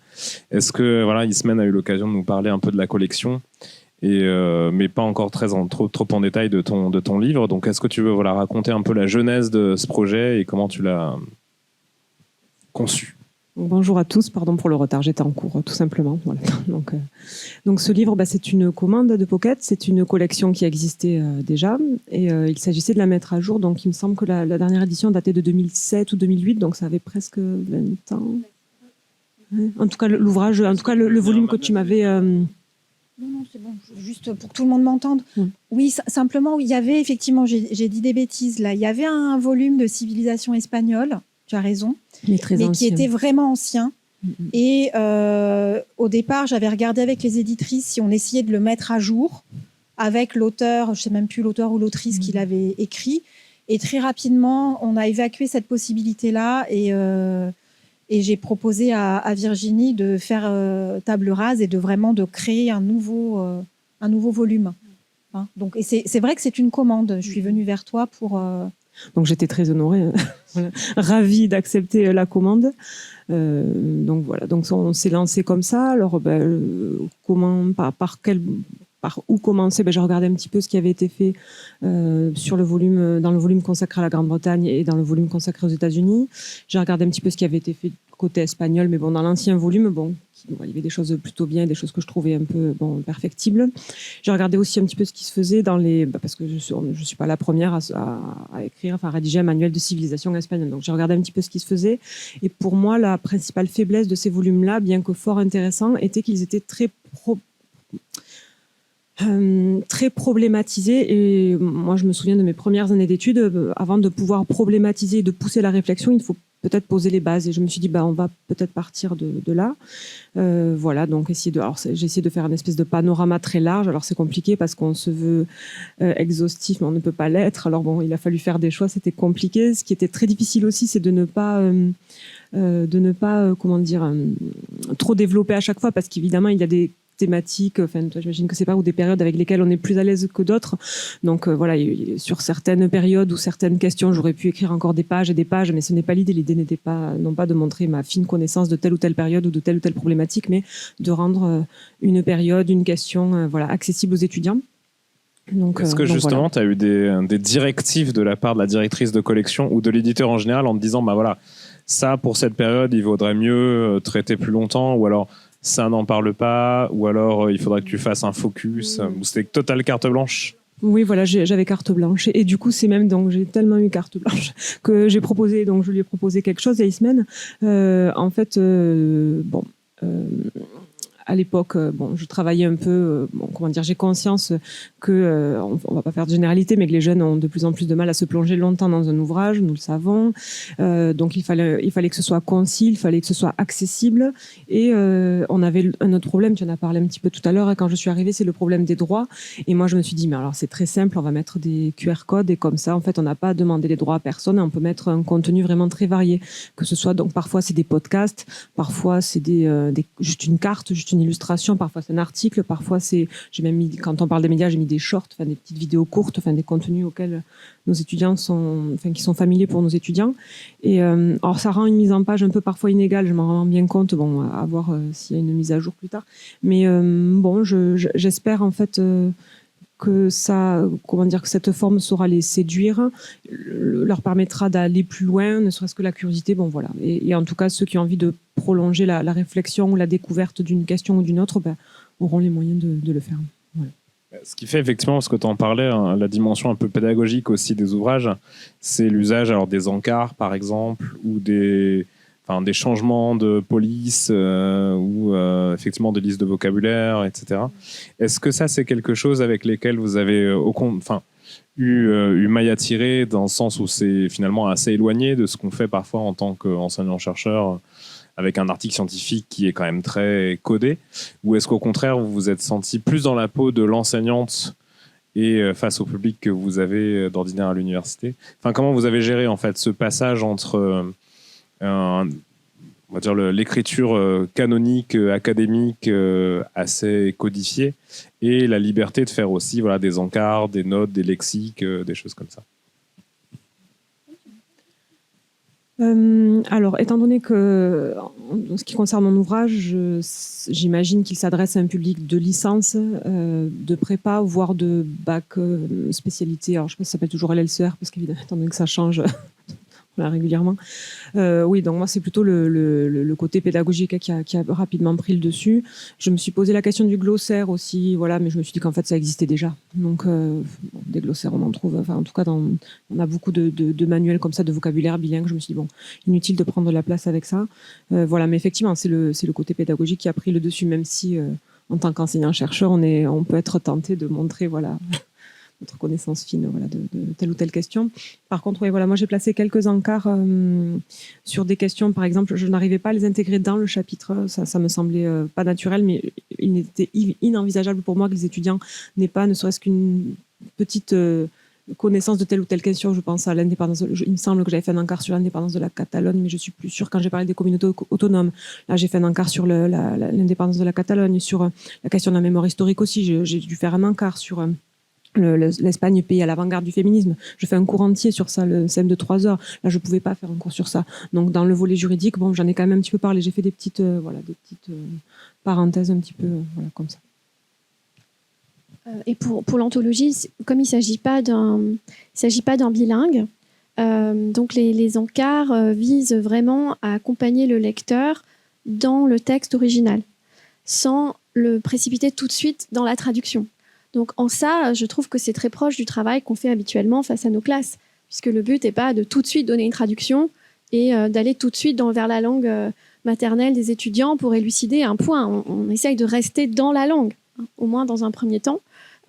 Est-ce que Ismène a eu l'occasion de nous parler un peu de la collection, mais pas encore trop en détail de ton livre. Donc est-ce que tu veux raconter un peu la genèse de ce projet et comment tu l'as conçu? Bonjour à tous, pardon pour le retard, j'étais en cours tout simplement. Voilà. Donc ce livre, c'est une commande de Pocket, c'est une collection qui existait déjà et il s'agissait de la mettre à jour. Donc il me semble que la dernière édition datait de 2007 ou 2008, donc ça avait presque 20 ans. Ouais. En tout cas l'ouvrage, en tout cas le volume que tu m'avais... Non, c'est bon, juste pour que tout le monde m'entende. Oui, simplement, il y avait effectivement, j'ai dit des bêtises là, il y avait un volume de civilisation espagnole. Tu as raison, mais qui était vraiment ancien. Et au départ, j'avais regardé avec les éditrices si on essayait de le mettre à jour avec l'auteur, je ne sais même plus l'auteur ou l'autrice qui l'avait écrit. Et très rapidement, on a évacué cette possibilité-là. Et Et j'ai proposé à Virginie de faire table rase et de créer un nouveau volume. Hein, donc, et c'est vrai que c'est une commande. Je suis venue vers toi pour... Donc j'étais très honorée, voilà, ravie d'accepter la commande. Donc voilà, donc on s'est lancé comme ça. Alors par où commencer? Je regardais un petit peu ce qui avait été fait sur le volume, dans le volume consacré à la Grande-Bretagne et dans le volume consacré aux États-Unis. J'ai regardé un petit peu ce qui avait été fait côté espagnol, mais bon, dans l'ancien volume, il y avait des choses plutôt bien, des choses que je trouvais un peu perfectibles. J'ai regardé aussi un petit peu ce qui se faisait parce que je suis pas la première à écrire, enfin à rédiger un manuel de civilisation espagnole. Donc j'ai regardé un petit peu ce qui se faisait. Et pour moi, la principale faiblesse de ces volumes-là, bien que fort intéressants, était qu'ils étaient très problématisés. Et moi, je me souviens de mes premières années d'études. Avant de pouvoir problématiser et de pousser la réflexion, il faut peut-être poser les bases. Et je me suis dit, on va peut-être partir de là. Voilà, donc j'ai essayé de faire une espèce de panorama très large. Alors c'est compliqué parce qu'on se veut exhaustif, mais on ne peut pas l'être. Alors il a fallu faire des choix, c'était compliqué. Ce qui était très difficile aussi, c'est de ne pas trop développer à chaque fois, parce qu'évidemment il y a des thématiques, j'imagine que c'est pas, ou des périodes avec lesquelles on est plus à l'aise que d'autres. Donc voilà, sur certaines périodes ou certaines questions, j'aurais pu écrire encore des pages et des pages, mais ce n'est pas l'idée. L'idée n'était pas, non pas de montrer ma fine connaissance de telle ou telle période ou de telle ou telle problématique, mais de rendre une période, une question, accessible aux étudiants. Donc, est-ce que justement, tu as eu des directives de la part de la directrice de collection ou de l'éditeur en général en te disant, voilà, ça pour cette période, il vaudrait mieux traiter plus longtemps, ou alors ça n'en parle pas, ou alors il faudrait que tu fasses un focus, ou c'était total carte blanche? Oui, voilà, j'avais carte blanche. Et du coup, c'est même, donc j'ai tellement eu carte blanche que j'ai proposé, donc je lui ai proposé quelque chose il y a une semaine. À l'époque, je travaillais un peu, j'ai conscience que, on va pas faire de généralité, mais que les jeunes ont de plus en plus de mal à se plonger longtemps dans un ouvrage, nous le savons. Donc il fallait que ce soit concis, il fallait que ce soit accessible. Et on avait un autre problème, tu en as parlé un petit peu tout à l'heure, quand je suis arrivée, c'est le problème des droits. Et moi, je me suis dit, mais alors c'est très simple, on va mettre des QR codes, et comme ça, en fait, on n'a pas à demander les droits à personne, et on peut mettre un contenu vraiment très varié. Que ce soit, donc parfois c'est des podcasts, parfois c'est juste une carte, juste une illustration, parfois c'est un article, parfois j'ai même mis, quand on parle des médias, j'ai mis des shorts, des petites vidéos courtes, des contenus auxquels nos étudiants qui sont familiers pour nos étudiants. Et alors ça rend une mise en page un peu parfois inégale, je m'en rends bien compte, à voir s'il y a une mise à jour plus tard. Mais j'espère en fait que cette forme saura les séduire, leur permettra d'aller plus loin, ne serait-ce que la curiosité. Et en tout cas, ceux qui ont envie de prolonger la réflexion ou la découverte d'une question ou d'une autre, auront les moyens de le faire. Voilà. Ce qui fait effectivement, parce que tu en parlais, la dimension un peu pédagogique aussi des ouvrages, c'est l'usage des encarts, par exemple, ou des changements de police ou effectivement des listes de vocabulaire, etc. Est-ce que ça, c'est quelque chose avec lesquels vous avez eu maille à tirer, dans le sens où c'est finalement assez éloigné de ce qu'on fait parfois en tant qu'enseignant-chercheur, avec un article scientifique qui est quand même très codé, ou est-ce qu'au contraire, vous vous êtes senti plus dans la peau de l'enseignante et face au public que vous avez d'ordinaire à l'université? Comment vous avez géré en fait ce passage entre l'écriture canonique, académique, assez codifiée, et la liberté de faire aussi des encarts, des notes, des lexiques, des choses comme ça? Alors, étant donné que, en ce qui concerne mon ouvrage, j'imagine qu'il s'adresse à un public de licence, de prépa, voire de bac spécialité. Alors, je ne sais pas si ça s'appelle toujours LLCR, parce qu'évidemment, étant donné que ça change régulièrement. Oui, donc moi, c'est plutôt le côté pédagogique qui a rapidement pris le dessus. Je me suis posé la question du glossaire aussi, mais je me suis dit qu'en fait, ça existait déjà. Donc, des glossaires, on en trouve, en tout cas, on a beaucoup de manuels comme ça, de vocabulaire bilingue. Je me suis dit, inutile de prendre de la place avec ça. Mais effectivement, c'est le côté pédagogique qui a pris le dessus, même si, en tant qu'enseignant-chercheur, on peut être tenté de montrer, notre connaissance fine de telle ou telle question. Par contre, moi j'ai placé quelques encarts sur des questions. Par exemple, je n'arrivais pas à les intégrer dans le chapitre. Ça me semblait pas naturel, mais il était inenvisageable pour moi que les étudiants n'aient pas ne serait-ce qu'une petite connaissance de telle ou telle question. Je pense à l'indépendance. Il me semble que j'avais fait un encart sur l'indépendance de la Catalogne, mais je suis plus sûre quand j'ai parlé des communautés autonomes. Là, j'ai fait un encart sur l'indépendance de la Catalogne, sur la question de la mémoire historique aussi. J'ai dû faire un encart sur l'Espagne, pays à l'avant-garde du féminisme. Je fais un cours entier sur ça, le CM de 3 heures. Là, je pouvais pas faire un cours sur ça. Donc, dans le volet juridique, bon, j'en ai quand même un petit peu parlé. J'ai fait des petites parenthèses un petit peu, comme ça. Et pour l'anthologie, comme il ne s'agit pas d'un bilingue, donc les encarts visent vraiment à accompagner le lecteur dans le texte original, sans le précipiter tout de suite dans la traduction. Donc en ça, je trouve que c'est très proche du travail qu'on fait habituellement face à nos classes, puisque le but n'est pas de tout de suite donner une traduction et d'aller tout de suite vers la langue maternelle des étudiants pour élucider un point. On essaye de rester dans la langue, au moins dans un premier temps.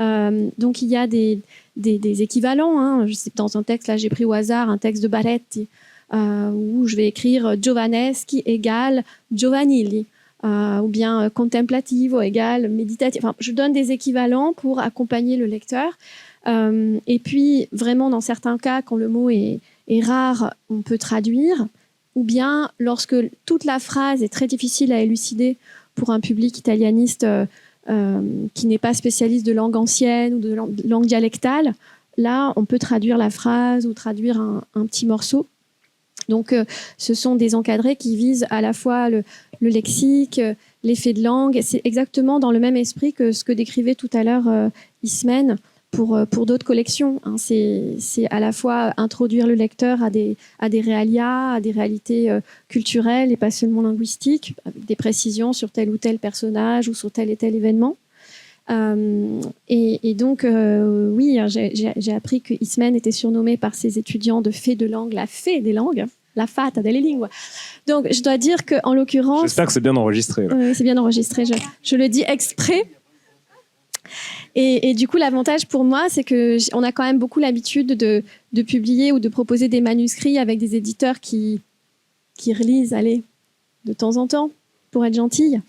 Donc il y a des équivalents. Hein. Dans un texte, là j'ai pris au hasard un texte de Baretti, où je vais écrire Giovaneschi égale Giovanili. Ou bien contemplativo égale méditatif. Enfin, je donne des équivalents pour accompagner le lecteur. Et puis, vraiment, dans certains cas, quand le mot est rare, on peut traduire. Ou bien, lorsque toute la phrase est très difficile à élucider pour un public italianiste qui n'est pas spécialiste de langue ancienne ou de langue dialectale, là, on peut traduire la phrase ou traduire un petit morceau. Donc, ce sont des encadrés qui visent à la fois le lexique, l'effet de langue. C'est exactement dans le même esprit que ce que décrivait tout à l'heure Ismène pour d'autres collections. Hein. C'est à la fois introduire le lecteur à des réalias, à des réalités culturelles et pas seulement linguistiques, avec des précisions sur tel ou tel personnage ou sur tel et tel événement. Et donc, oui, j'ai appris que Ismène était surnommée par ses étudiants de fée de langue, la fée des langues, la fata delle lingue. Donc, je dois dire qu'en l'occurrence... J'espère que c'est bien enregistré. Oui, c'est bien enregistré, je le dis exprès. Et du coup, l'avantage pour moi, c'est qu'on a quand même beaucoup l'habitude de publier ou de proposer des manuscrits avec des éditeurs qui relisent, de temps en temps, pour être gentille.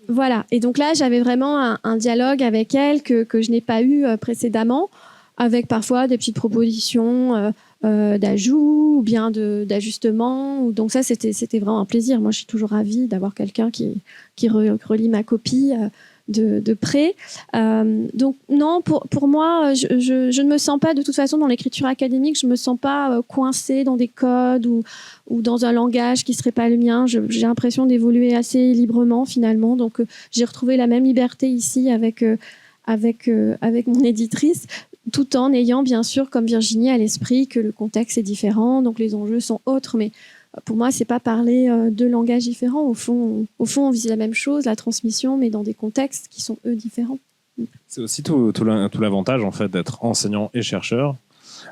Voilà. Et donc là, j'avais vraiment un dialogue avec elle que je n'ai pas eu précédemment, avec parfois des petites propositions d'ajout ou bien d'ajustement. Donc ça, c'était vraiment un plaisir. Moi, je suis toujours ravie d'avoir quelqu'un qui relit ma copie de près. Donc non, pour moi, je ne me sens pas, de toute façon, dans l'écriture académique, je ne me sens pas coincée dans des codes ou dans un langage qui ne serait pas le mien. J'ai l'impression d'évoluer assez librement, finalement. Donc j'ai retrouvé la même liberté ici avec mon éditrice, tout en ayant, bien sûr, comme Virginie, à l'esprit que le contexte est différent, donc les enjeux sont autres. Mais pour moi, c'est pas parler de langages différents. Au fond, on vise la même chose, la transmission, mais dans des contextes qui sont, eux, différents. C'est aussi tout l'avantage, en fait, d'être enseignant et chercheur.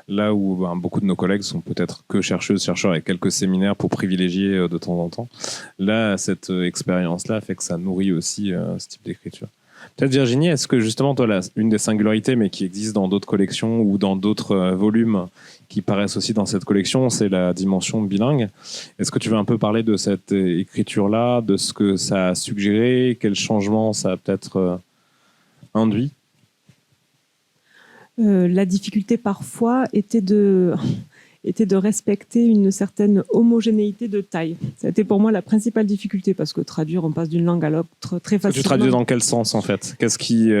Là où beaucoup de nos collègues sont peut-être que chercheuses, chercheurs avec quelques séminaires pour privilégier de temps en temps. Là, cette expérience-là fait que ça nourrit aussi ce type d'écriture. Peut-être Virginie, est-ce que justement, toi, une des singularités, mais qui existe dans d'autres collections ou dans d'autres volumes qui paraissent aussi dans cette collection, c'est la dimension bilingue. Est-ce que tu veux un peu parler de cette écriture-là, de ce que ça a suggéré, quel changement ça a peut-être induit ? La difficulté parfois était de respecter une certaine homogénéité de taille. C'était pour moi la principale difficulté, parce que traduire, on passe d'une langue à l'autre très facilement. Tu traduis dans quel sens, en fait ? Qu'est-ce qui...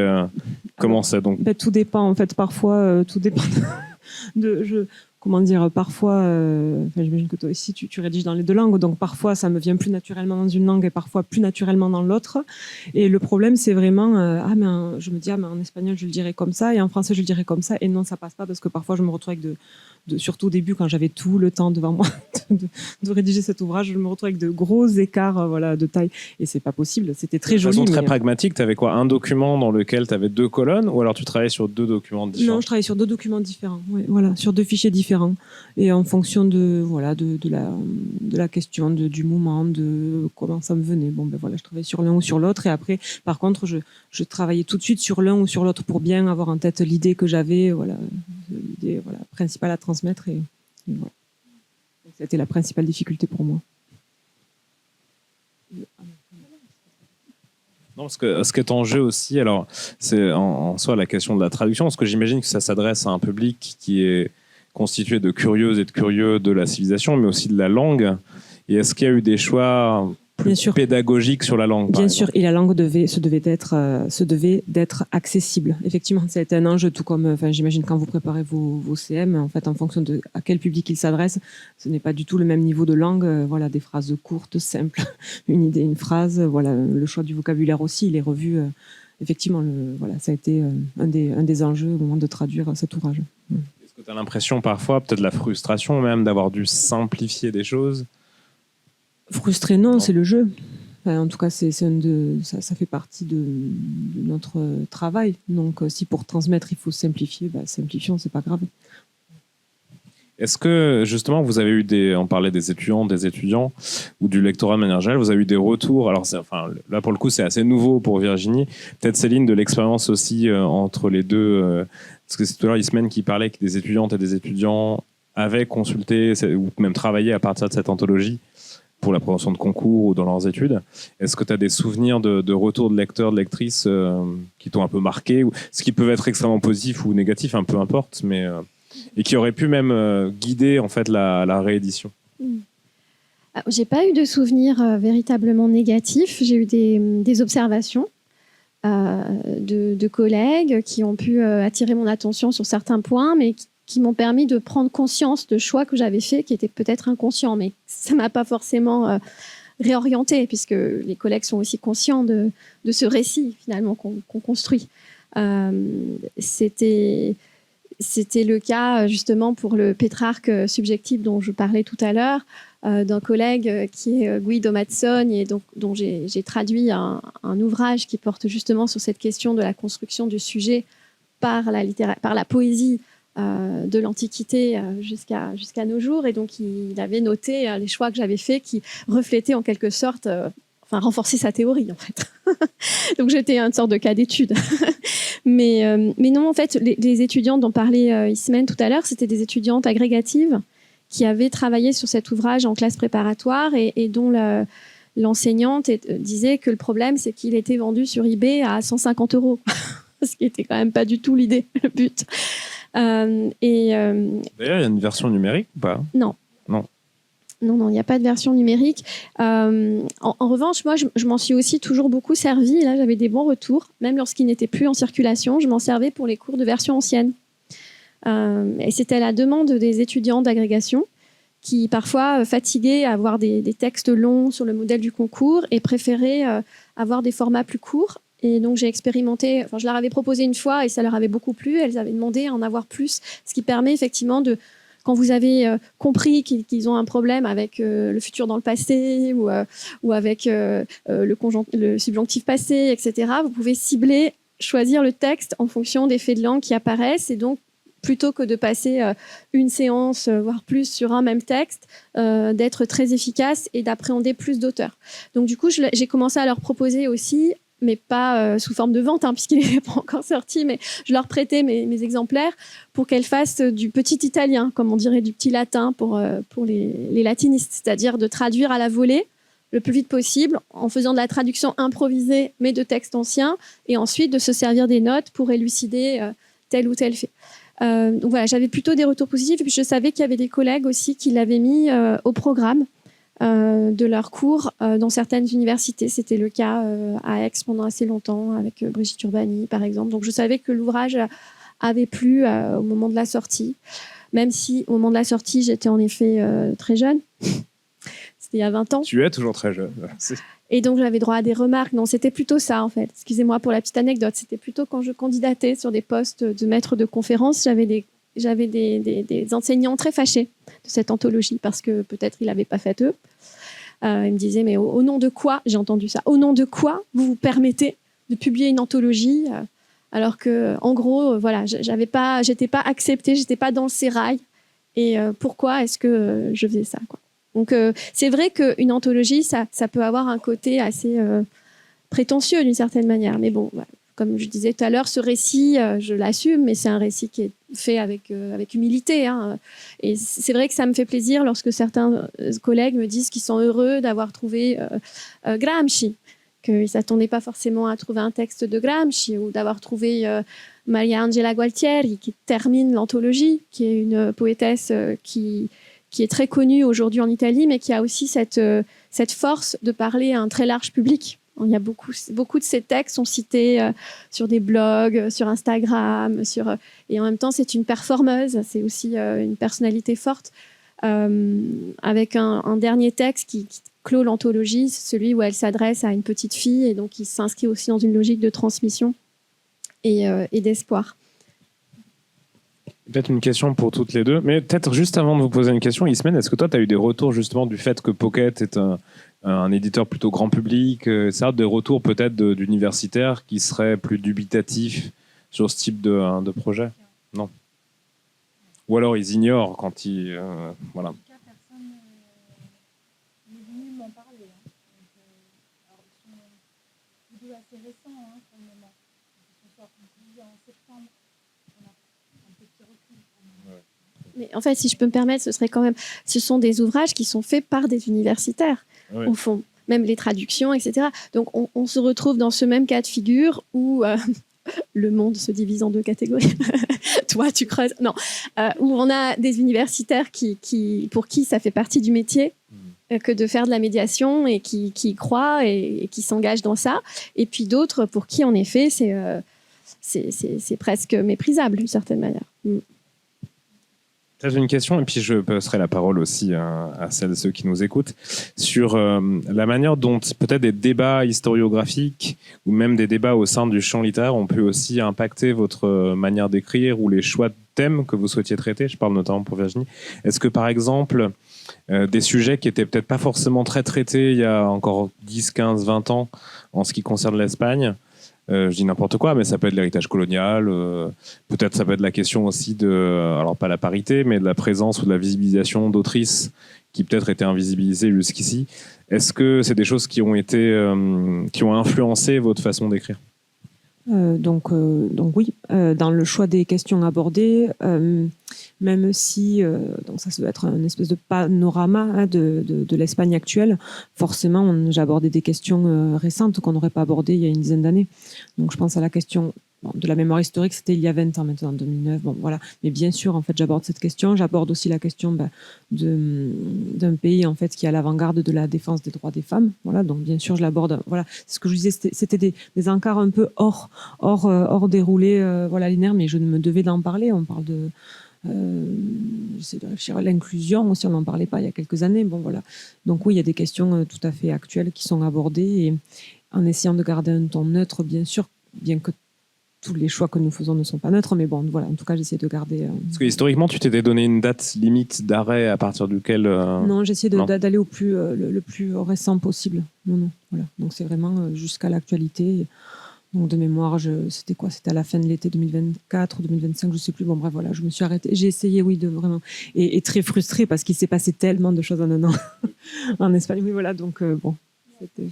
comment c'est donc ? Tout dépend, en fait. Parfois, tout dépend parfois, j'imagine que toi aussi, tu rédiges dans les deux langues, donc parfois, ça me vient plus naturellement dans une langue et parfois plus naturellement dans l'autre. Et le problème, c'est vraiment, je me dis, mais en espagnol, je le dirais comme ça, et en français, je le dirais comme ça, et non, ça passe pas, parce que parfois, je me retrouve avec surtout au début, quand j'avais tout le temps devant moi de rédiger cet ouvrage, je me retrouve avec de gros écarts de taille, et c'est pas possible. C'était très joli. De façon très pragmatique, tu avais quoi ? Un document dans lequel tu avais 2 colonnes, ou alors tu travaillais sur 2 documents différents ? Non, je travaillais sur 2 documents différents, sur 2 fichiers différents. Et en fonction de la question, du moment, de comment ça me venait. Je travaillais sur l'un ou sur l'autre. Et après, par contre, je travaillais tout de suite sur l'un ou sur l'autre pour bien avoir en tête l'idée que j'avais, l'idée principale à transmettre. Et voilà. C'était la principale difficulté pour moi. Non, parce que ce qui est en jeu aussi, alors c'est en soi la question de la traduction, parce que j'imagine que ça s'adresse à un public qui est constitué de curieuses et de curieux de la civilisation, mais aussi de la langue. Et est-ce qu'il y a eu des choix Bien sûr. pédagogiques sur la langue? Bien sûr, et la langue se devait d'être accessible. Effectivement, ça a été un enjeu, tout comme, j'imagine quand vous préparez vos CM, en fait, en fonction de à quel public il s'adresse, ce n'est pas du tout le même niveau de langue. Voilà, des phrases courtes, simples, une idée, une phrase. Voilà, le choix du vocabulaire aussi, il est revu. Effectivement, voilà, ça a été un des enjeux au moment de traduire cet ouvrage. Est-ce que tu as l'impression parfois, peut-être la frustration même, d'avoir dû simplifier des choses? Frustré, non, c'est le jeu. Enfin, en tout cas, ça fait partie de notre travail. Donc, si pour transmettre, il faut simplifier, simplifions, c'est pas grave. Est-ce que, justement, vous avez eu on parlait des étudiants ou du lectorat de manière générale, vous avez eu des retours? Alors, là, pour le coup, c'est assez nouveau pour Virginie. Peut-être, Céline, de l'expérience aussi entre les deux. Parce que c'est tout à l'heure Ismène qui parlait que des étudiantes et des étudiants avaient consulté ou même travaillé à partir de cette anthologie pour la préparation de concours ou dans leurs études. Est-ce que tu as des souvenirs de retours de lecteurs, de lectrices qui t'ont un peu marqué, ou ce qui peuvent être extrêmement positif ou négatif, peu importe, mais et qui auraient pu même guider en fait la réédition? J'ai pas eu de souvenirs véritablement négatifs. J'ai eu des observations de collègues qui ont pu attirer mon attention sur certains points, mais qui m'ont permis de prendre conscience de choix que j'avais faits qui étaient peut-être inconscients, mais ça m'a pas forcément réorientée, puisque les collègues sont aussi conscients de ce récit finalement qu'on construit. C'était le cas justement pour le Pétrarque subjectif dont je parlais tout à l'heure, d'un collègue qui est Guido Mazzoni, et dont j'ai traduit un ouvrage qui porte justement sur cette question de la construction du sujet par la poésie de l'Antiquité jusqu'à nos jours. Et donc, il avait noté les choix que j'avais faits qui reflétaient en quelque sorte, renforcer sa théorie, en fait. Donc, j'étais une sorte de cas d'étude. mais non, en fait, les étudiantes dont parlait Ismène tout à l'heure, c'était des étudiantes agrégatives qui avaient travaillé sur cet ouvrage en classe préparatoire et dont l'enseignante disait que le problème, c'est qu'il était vendu sur eBay à 150 €. Ce qui n'était quand même pas du tout l'idée, le but. D'ailleurs, il y a une version numérique ou pas? Non. Non, il n'y a pas de version numérique. En revanche, moi, je m'en suis aussi toujours beaucoup servi. Et là, j'avais des bons retours. Même lorsqu'il n'était plus en circulation, je m'en servais pour les cours de version ancienne. Et c'était à la demande des étudiants d'agrégation qui, parfois, fatigués à avoir des textes longs sur le modèle du concours et préféraient avoir des formats plus courts. Et donc, j'ai expérimenté, je leur avais proposé une fois et ça leur avait beaucoup plu. Elles avaient demandé à en avoir plus, ce qui permet effectivement quand vous avez compris qu'ils ont un problème avec le futur dans le passé ou avec le subjonctif passé, etc., vous pouvez choisir le texte en fonction des faits de langue qui apparaissent. Et donc, plutôt que de passer une séance, voire plus, sur un même texte, d'être très efficace et d'appréhender plus d'auteurs. Donc, du coup, j'ai commencé à leur proposer aussi, mais pas sous forme de vente, puisqu'il n'est pas encore sorti, mais je leur prêtais mes exemplaires pour qu'elles fassent du petit italien, comme on dirait du petit latin pour les latinistes, c'est-à-dire de traduire à la volée le plus vite possible, en faisant de la traduction improvisée, mais de textes anciens, et ensuite de se servir des notes pour élucider tel ou tel fait. Donc voilà, j'avais plutôt des retours positifs, et puis je savais qu'il y avait des collègues aussi qui l'avaient mis au programme de leurs cours dans certaines universités. C'était le cas à Aix pendant assez longtemps, avec Brigitte Urbani, par exemple. Donc, je savais que l'ouvrage avait plu au moment de la sortie, même si, au moment de la sortie, j'étais en effet très jeune. C'était il y a 20 ans. Tu es toujours très jeune. Et donc, j'avais droit à des remarques. Non, c'était plutôt ça, en fait. Excusez-moi pour la petite anecdote. C'était plutôt quand je candidatais sur des postes de maître de conférence, j'avais des enseignants très fâchés de cette anthologie parce que peut-être ils l'avaient pas faite eux. Ils me disaient, mais au nom de quoi, j'ai entendu ça, au nom de quoi vous permettez de publier une anthologie alors que, en gros, voilà, j'étais pas acceptée, j'étais pas dans le sérail. Et pourquoi est-ce que je faisais ça, quoi. Donc, c'est vrai qu'une anthologie, ça peut avoir un côté assez prétentieux d'une certaine manière. Mais bon, voilà. Comme je disais tout à l'heure, ce récit, je l'assume, mais c'est un récit qui est fait avec humilité. Et c'est vrai que ça me fait plaisir lorsque certains collègues me disent qu'ils sont heureux d'avoir trouvé Gramsci. qu'ils ne s'attendaient pas forcément à trouver un texte de Gramsci ou d'avoir trouvé Maria Angela Gualtieri qui termine l'anthologie, qui est une poétesse qui est très connue aujourd'hui en Italie, mais qui a aussi cette force de parler à un très large public. Il y a beaucoup de ces textes sont cités sur des blogs, sur Instagram, et en même temps, c'est une performeuse, c'est aussi une personnalité forte, avec un dernier texte qui clôt l'anthologie, celui où elle s'adresse à une petite fille, et donc il s'inscrit aussi dans une logique de transmission et d'espoir. Peut-être une question pour toutes les deux, mais peut-être juste avant de vous poser une question, Ismène, est-ce que toi, tu as eu des retours justement du fait que Pocket est un éditeur plutôt grand public, ça, des retours peut-être d'universitaires qui seraient plus dubitatifs sur ce type de projet? Non. Ou alors ils ignorent quand ils... voilà. En tout cas, personne n'est venu m'en parler. Alors, ils sont tous deux assez récents pour le moment. Ils sont sortis en septembre. On a un petit recul. Mais en fait, si je peux me permettre, ce sont des ouvrages qui sont faits par des universitaires, Oui. au fond, même les traductions, etc. Donc, on se retrouve dans ce même cas de figure où le monde se divise en deux catégories. Toi, tu creuses. Non. Où on a des universitaires pour qui ça fait partie du métier que de faire de la médiation et qui y croient et qui s'engagent dans ça. Et puis d'autres pour qui, en effet, c'est presque méprisable d'une certaine manière. Peut-être une question, et puis je passerai la parole aussi à celles et ceux qui nous écoutent, sur la manière dont peut-être des débats historiographiques ou même des débats au sein du champ littéraire ont pu aussi impacter votre manière d'écrire ou les choix de thèmes que vous souhaitiez traiter. Je parle notamment pour Virginie. Est-ce que par exemple, des sujets qui n'étaient peut-être pas forcément très traités il y a encore 10, 15, 20 ans en ce qui concerne l'Espagne, je dis n'importe quoi, mais ça peut être l'héritage colonial, peut-être ça peut être la question aussi alors pas la parité, mais de la présence ou de la visibilisation d'autrices qui peut-être étaient invisibilisées jusqu'ici. Est-ce que c'est des choses qui ont influencé votre façon d'écrire ? Donc oui, dans le choix des questions abordées, même si donc ça doit être une espèce de panorama de l'Espagne actuelle, forcément j'ai abordé des questions récentes qu'on n'aurait pas abordées il y a une dizaine d'années. Donc je pense à la question de la mémoire historique, c'était il y a 20 ans maintenant, en 2009. Bon, voilà. Mais bien sûr, en fait, j'aborde cette question. J'aborde aussi la question d'un pays en fait, qui est à l'avant-garde de la défense des droits des femmes. Voilà. Donc bien sûr, je l'aborde. Voilà. C'est ce que je disais, c'était des encarts un peu hors déroulé linéaire, mais je me devais d'en parler. On parle de... j'essaie de réfléchir à l'inclusion aussi, on n'en parlait pas il y a quelques années. Bon, voilà. Donc oui, il y a des questions tout à fait actuelles qui sont abordées et en essayant de garder un ton neutre, bien sûr, bien que tous les choix que nous faisons ne sont pas neutres, mais bon, voilà, en tout cas, j'essaie de garder... Parce que historiquement, tu t'étais donné une date limite d'arrêt à partir duquel... Non, j'essaie d'aller au plus, le plus récent possible. Non, voilà. Donc c'est vraiment jusqu'à l'actualité. Donc de mémoire, c'était quoi ? C'était à la fin de l'été 2024 ou 2025, je ne sais plus. Bon, bref, voilà, je me suis arrêtée. J'ai essayé, oui, de vraiment... Et très frustrée parce qu'il s'est passé tellement de choses en un an en Espagne. Oui, voilà, donc bon, c'était...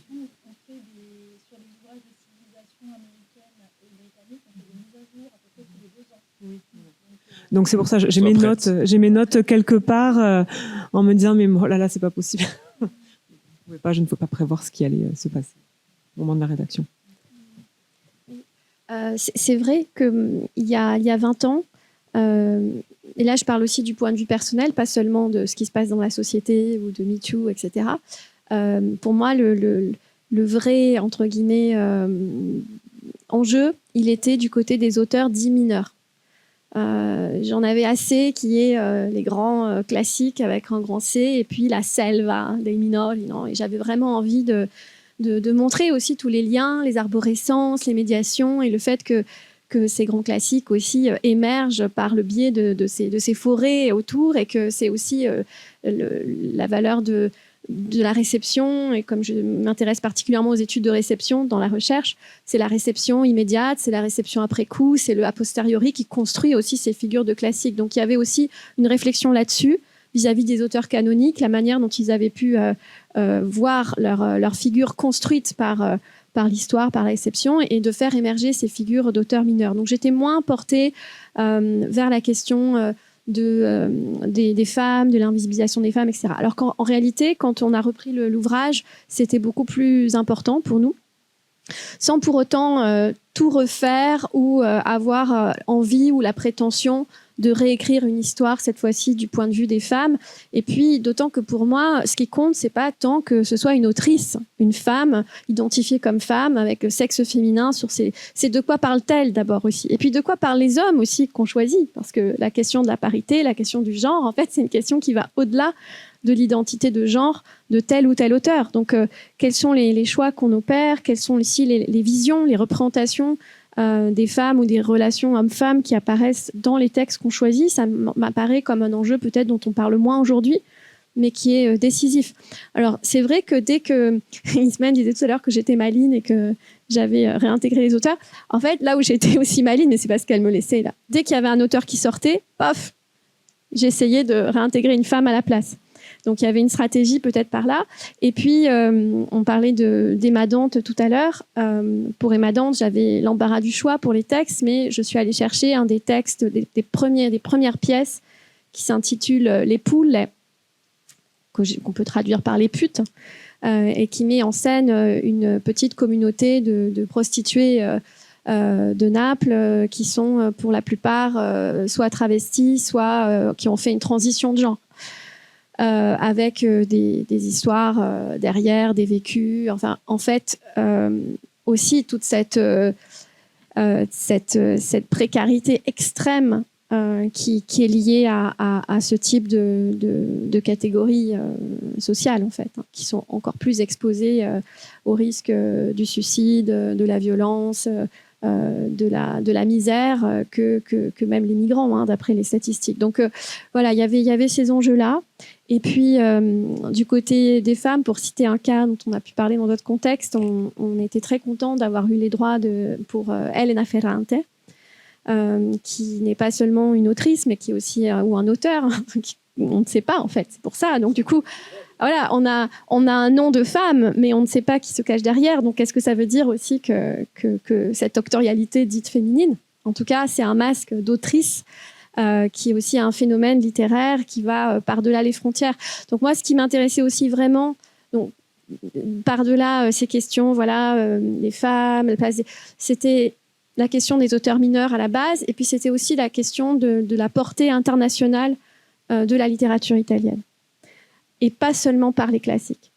Donc c'est pour ça j'ai mes notes quelque part en me disant mais oh là c'est pas possible. Je ne peux pas prévoir ce qui allait se passer au moment de la rédaction. C'est vrai qu'il y a 20 ans, et là je parle aussi du point de vue personnel, pas seulement de ce qui se passe dans la société ou de MeToo, etc. Pour moi, le vrai, entre guillemets, enjeu, il était du côté des auteurs dits mineurs. J'en avais assez qui est les grands classiques avec un grand C et puis la selva dei minori, non ? Et j'avais vraiment envie de montrer aussi tous les liens, les arborescences, les médiations et le fait que ces grands classiques aussi émergent par le biais de ces forêts autour et que c'est aussi la valeur de la réception, et comme je m'intéresse particulièrement aux études de réception dans la recherche, c'est la réception immédiate, c'est la réception après coup, c'est le a posteriori qui construit aussi ces figures de classiques. Donc il y avait aussi une réflexion là-dessus, vis-à-vis des auteurs canoniques, la manière dont ils avaient pu voir leur figure construite par l'histoire, par la réception, et de faire émerger ces figures d'auteurs mineurs. Donc j'étais moins portée vers la question... des femmes, de l'invisibilisation des femmes, etc. Alors qu'en réalité, quand on a repris l'ouvrage, c'était beaucoup plus important pour nous. sans pour autant tout refaire ou avoir envie ou la prétention de réécrire une histoire, cette fois-ci du point de vue des femmes. Et puis, d'autant que pour moi, ce qui compte, c'est pas tant que ce soit une autrice, une femme, identifiée comme femme, avec le sexe féminin, c'est de quoi parle-t-elle d'abord aussi. Et puis, de quoi parlent les hommes aussi qu'on choisit. Parce que la question de la parité, la question du genre, en fait, c'est une question qui va au-delà de l'identité de genre de tel ou tel auteur. Donc, quels sont les choix qu'on opère, quelles sont aussi les visions, les représentations des femmes ou des relations hommes-femmes qui apparaissent dans les textes qu'on choisit. Ça m'apparaît comme un enjeu peut-être dont on parle moins aujourd'hui, mais qui est décisif. Alors, c'est vrai que dès que Ismaël disait tout à l'heure que j'étais maligne et que j'avais réintégré les auteurs, en fait, là où j'étais aussi maligne, mais c'est parce qu'elle me laissait là, dès qu'il y avait un auteur qui sortait, paf, j'essayais de réintégrer une femme à la place. Donc, il y avait une stratégie peut-être par là. Et puis, on parlait d'Emma Dante tout à l'heure. Pour Emma Dante, j'avais l'embarras du choix pour les textes, mais je suis allée chercher un des textes, des premières pièces qui s'intitule « Les poules », qu'on peut traduire par « les putes », et qui met en scène une petite communauté de prostituées de Naples qui sont pour la plupart soit travesties, soit qui ont fait une transition de genre. Avec des histoires derrière, des vécus. Enfin, en fait, aussi toute cette précarité extrême qui est liée à ce type de catégories sociales, en fait, hein, qui sont encore plus exposées au risque du suicide, de la violence, de la misère que même les migrants, hein, d'après les statistiques. Donc voilà, il y avait ces enjeux-là. Et puis, du côté des femmes, pour citer un cas dont on a pu parler dans d'autres contextes, on était très contents d'avoir eu les droits pour Elena Ferrante, qui n'est pas seulement une autrice, mais qui est aussi ou un auteur. On ne sait pas, en fait. C'est pour ça. Donc, du coup, voilà, on a un nom de femme, mais on ne sait pas qui se cache derrière. Donc, est-ce que ça veut dire aussi que cette autorialité dite féminine, en tout cas, c'est un masque d'autrice qui est aussi un phénomène littéraire qui va par-delà les frontières. Donc moi, ce qui m'intéressait aussi vraiment, donc, par-delà ces questions, voilà, les femmes, c'était la question des auteurs mineurs à la base, et puis c'était aussi la question de la portée internationale de la littérature italienne, et pas seulement par les classiques.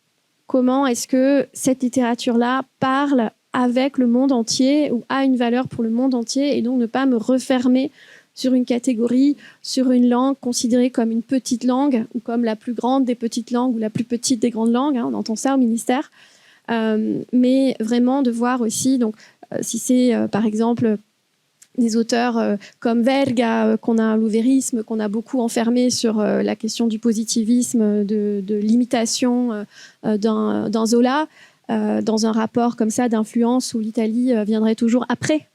Comment est-ce que cette littérature-là parle avec le monde entier, ou a une valeur pour le monde entier, et donc ne pas me refermer sur une catégorie, sur une langue considérée comme une petite langue, ou comme la plus grande des petites langues, ou la plus petite des grandes langues, hein, on entend ça au ministère, mais vraiment de voir aussi, donc, si c'est par exemple des auteurs comme Verga, qu'on a l'ouvérisme, qu'on a beaucoup enfermé sur la question du positivisme, de l'imitation d'un Zola, dans un rapport comme ça d'influence où l'Italie viendrait toujours après.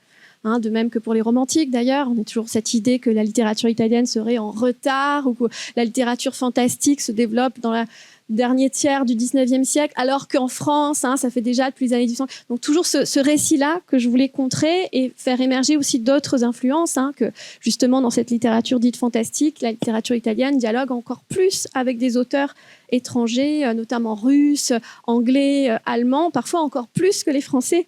Hein, de même que pour les romantiques, d'ailleurs, on a toujours cette idée que la littérature italienne serait en retard, ou que la littérature fantastique se développe dans le dernier tiers du 19e siècle, alors qu'en France, hein, ça fait déjà depuis les années 1800. Donc toujours ce récit-là que je voulais contrer et faire émerger aussi d'autres influences, hein, que justement dans cette littérature dite fantastique, la littérature italienne dialogue encore plus avec des auteurs étrangers, notamment russes, anglais, allemands, parfois encore plus que les Français.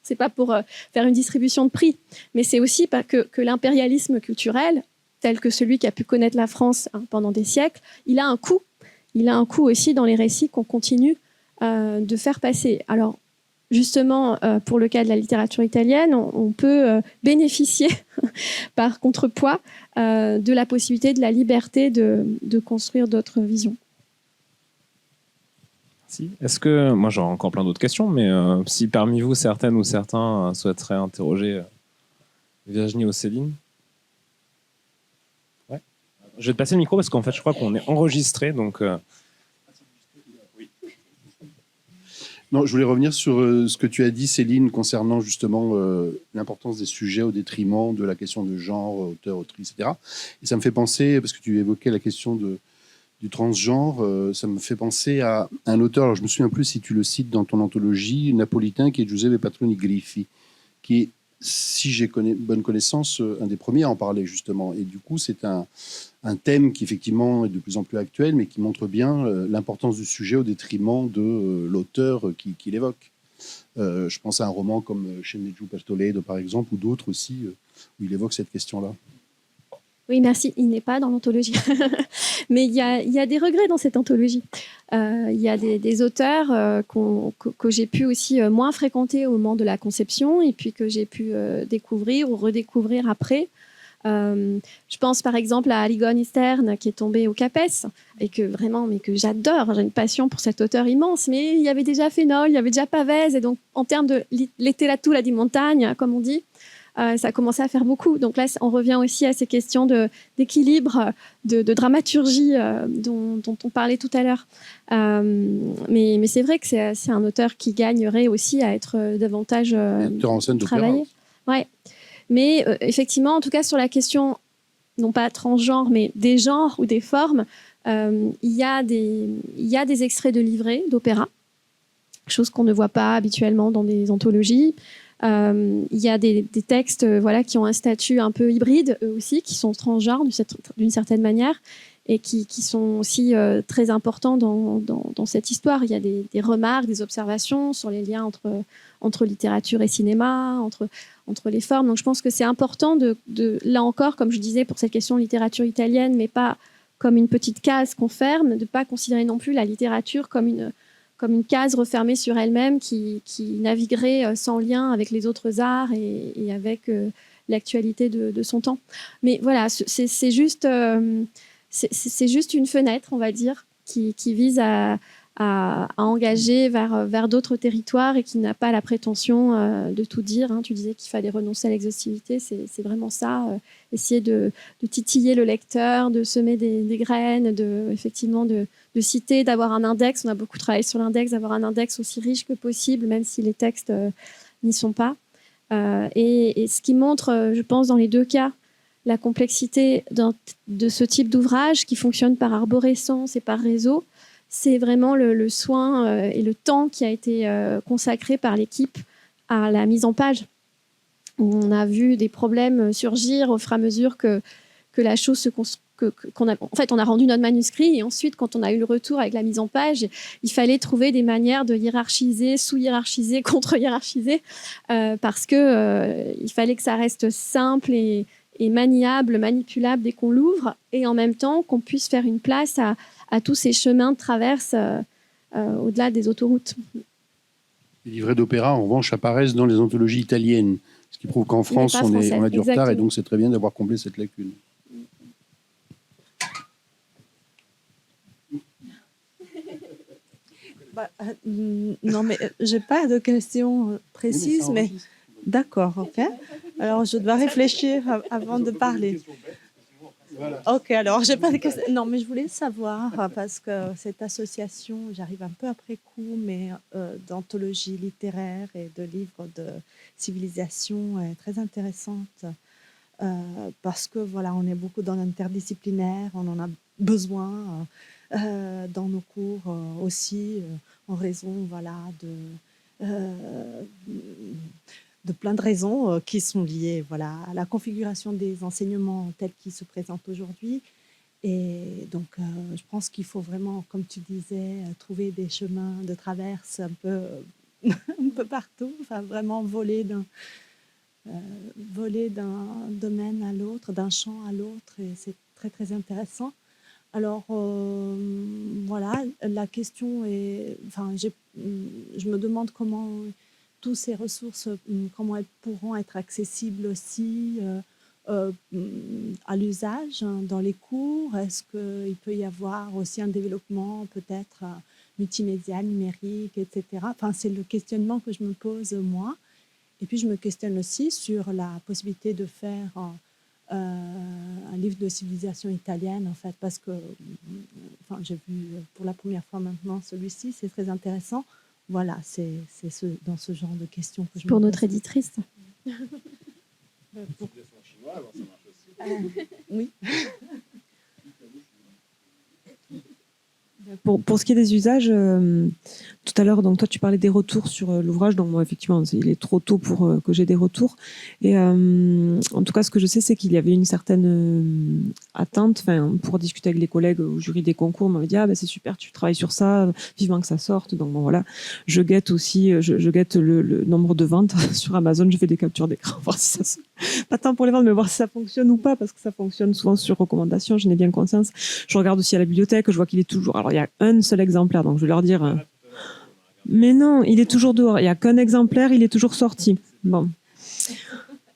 C'est pas pour faire une distribution de prix, mais c'est aussi que l'impérialisme culturel, tel que celui qui a pu connaître la France, hein, pendant des siècles, il a un coût. Il a un coût aussi dans les récits qu'on continue de faire passer. Alors, justement, pour le cas de la littérature italienne, on peut bénéficier, par contrepoids, de la possibilité, de la liberté de construire d'autres visions. Est-ce que, moi j'ai encore plein d'autres questions, mais si parmi vous, certaines ou certains souhaiteraient interroger Virginie ou Céline? Ouais. Je vais te passer le micro parce qu'en fait je crois qu'on est enregistré, donc... Oui. Non, je voulais revenir sur ce que tu as dit, Céline, concernant justement l'importance des sujets au détriment de la question de genre, auteur, autrice, etc. Et ça me fait penser, parce que tu évoquais la question du transgenre, ça me fait penser à un auteur, alors je me souviens plus si tu le cites dans ton anthologie, napolitain, qui est Giuseppe Patroni Griffi, qui est, si j'ai bonne connaissance, un des premiers à en parler justement. Et du coup, c'est un thème qui effectivement est de plus en plus actuel, mais qui montre bien l'importance du sujet au détriment de l'auteur qui l'évoque. Je pense à un roman comme Chez Neju Toledo, par exemple, ou d'autres aussi, où il évoque cette question-là. Oui, merci. Il n'est pas dans l'anthologie. Mais il y a des regrets dans cette anthologie. Il y a des auteurs que j'ai pu aussi moins fréquenter au moment de la conception et puis que j'ai pu découvrir ou redécouvrir après. Je pense par exemple à Aligone Eastern qui est tombé au CAPES et que vraiment, mais que j'adore. J'ai une passion pour cet auteur immense, mais il y avait déjà Fénol, il y avait déjà Pavese, et donc en termes de l'été la toux, la dit montagne, comme on dit, ça a commencé à faire beaucoup. Donc là, on revient aussi à ces questions d'équilibre, de dramaturgie dont on parlait tout à l'heure. Mais c'est vrai que c'est un auteur qui gagnerait aussi à être davantage travaillé. Ouais. Mais effectivement, en tout cas, sur la question, non pas transgenre, mais des genres ou des formes, il y a des extraits de livrets d'opéra, chose qu'on ne voit pas habituellement dans des anthologies. Il y a des textes qui ont un statut un peu hybride, eux aussi, qui sont transgenres d'une certaine manière et qui sont aussi très importants dans cette histoire. Il y a des remarques, des observations sur les liens entre littérature et cinéma, entre les formes. Donc je pense que c'est important là encore, comme je disais, pour cette question de littérature italienne, mais pas comme une petite case qu'on ferme, de ne pas considérer non plus la littérature comme une case refermée sur elle-même qui naviguerait sans lien avec les autres arts et avec l'actualité de son temps. Mais voilà, c'est juste une fenêtre, on va dire, qui vise à engager vers d'autres territoires et qui n'a pas la prétention de tout dire. Hein. Tu disais qu'il fallait renoncer à l'exhaustivité, c'est vraiment ça. Essayer de titiller le lecteur, de semer des graines, effectivement de citer, d'avoir un index. On a beaucoup travaillé sur l'index, d'avoir un index aussi riche que possible, même si les textes n'y sont pas. Et ce qui montre, je pense, dans les deux cas, la complexité de ce type d'ouvrage qui fonctionne par arborescence et par réseau, c'est vraiment le soin et le temps qui a été consacré par l'équipe à la mise en page. On a vu des problèmes surgir au fur et à mesure que la chose se construit. En fait, on a rendu notre manuscrit et ensuite, quand on a eu le retour avec la mise en page, il fallait trouver des manières de hiérarchiser, sous-hiérarchiser, contre-hiérarchiser, parce que il fallait que ça reste simple et maniable, manipulable dès qu'on l'ouvre, et en même temps qu'on puisse faire une place à tous ces chemins de traverse au-delà des autoroutes. Les livrets d'opéra, en revanche, apparaissent dans les anthologies italiennes, ce qui prouve qu'en France, on a du retard, et donc c'est très bien d'avoir comblé cette lacune. Non, mais j'ai pas de questions précises, mais d'accord, ok. Alors, je dois réfléchir avant de parler. Voilà. Ok, alors j'ai pas de questions. Non, mais je voulais savoir, parce que cette association, j'arrive un peu après coup, mais d'anthologie littéraire et de livres de civilisation est très intéressante, parce que voilà, on est beaucoup dans l'interdisciplinaire, on en a besoin dans nos cours aussi, en raison voilà, de plein de raisons qui sont liées voilà, à la configuration des enseignements tels qu'ils se présentent aujourd'hui. Et donc, je pense qu'il faut vraiment, comme tu disais, trouver des chemins de traverse un peu partout, enfin, vraiment voler d'un domaine à l'autre, d'un champ à l'autre, et c'est très, très intéressant. Alors, voilà, la question est... Enfin, je me demande comment toutes ces ressources, comment elles pourront être accessibles aussi à l'usage dans les cours. Est-ce qu'il peut y avoir aussi un développement peut-être multimédia, numérique, etc. Enfin, c'est le questionnement que je me pose, moi. Et puis, je me questionne aussi sur la possibilité de faire... un livre de civilisation italienne, en fait, parce que enfin, j'ai vu pour la première fois maintenant celui-ci, c'est très intéressant. Voilà, c'est dans ce genre de questions que je pour notre éditrice. Oui. Pour ce qui est des usages, tout à l'heure, donc toi tu parlais des retours sur l'ouvrage, donc moi effectivement il est trop tôt pour que j'ai des retours. Et en tout cas, ce que je sais, c'est qu'il y avait une certaine attente, pour discuter avec les collègues au jury des concours, on m'avait dit c'est super, tu travailles sur ça, vivement que ça sorte. Donc bon voilà, je guette aussi, je guette le nombre de ventes sur Amazon, je fais des captures d'écran, voir si ça pas tant pour les ventes, mais voir si ça fonctionne ou pas, parce que ça fonctionne souvent sur recommandation, j'en ai bien conscience. Je regarde aussi à la bibliothèque, je vois qu'il est toujours. Alors, il y a un seul exemplaire, donc je vais leur dire. Mais non, il est toujours dehors. Il n'y a qu'un exemplaire, il est toujours sorti. Bon.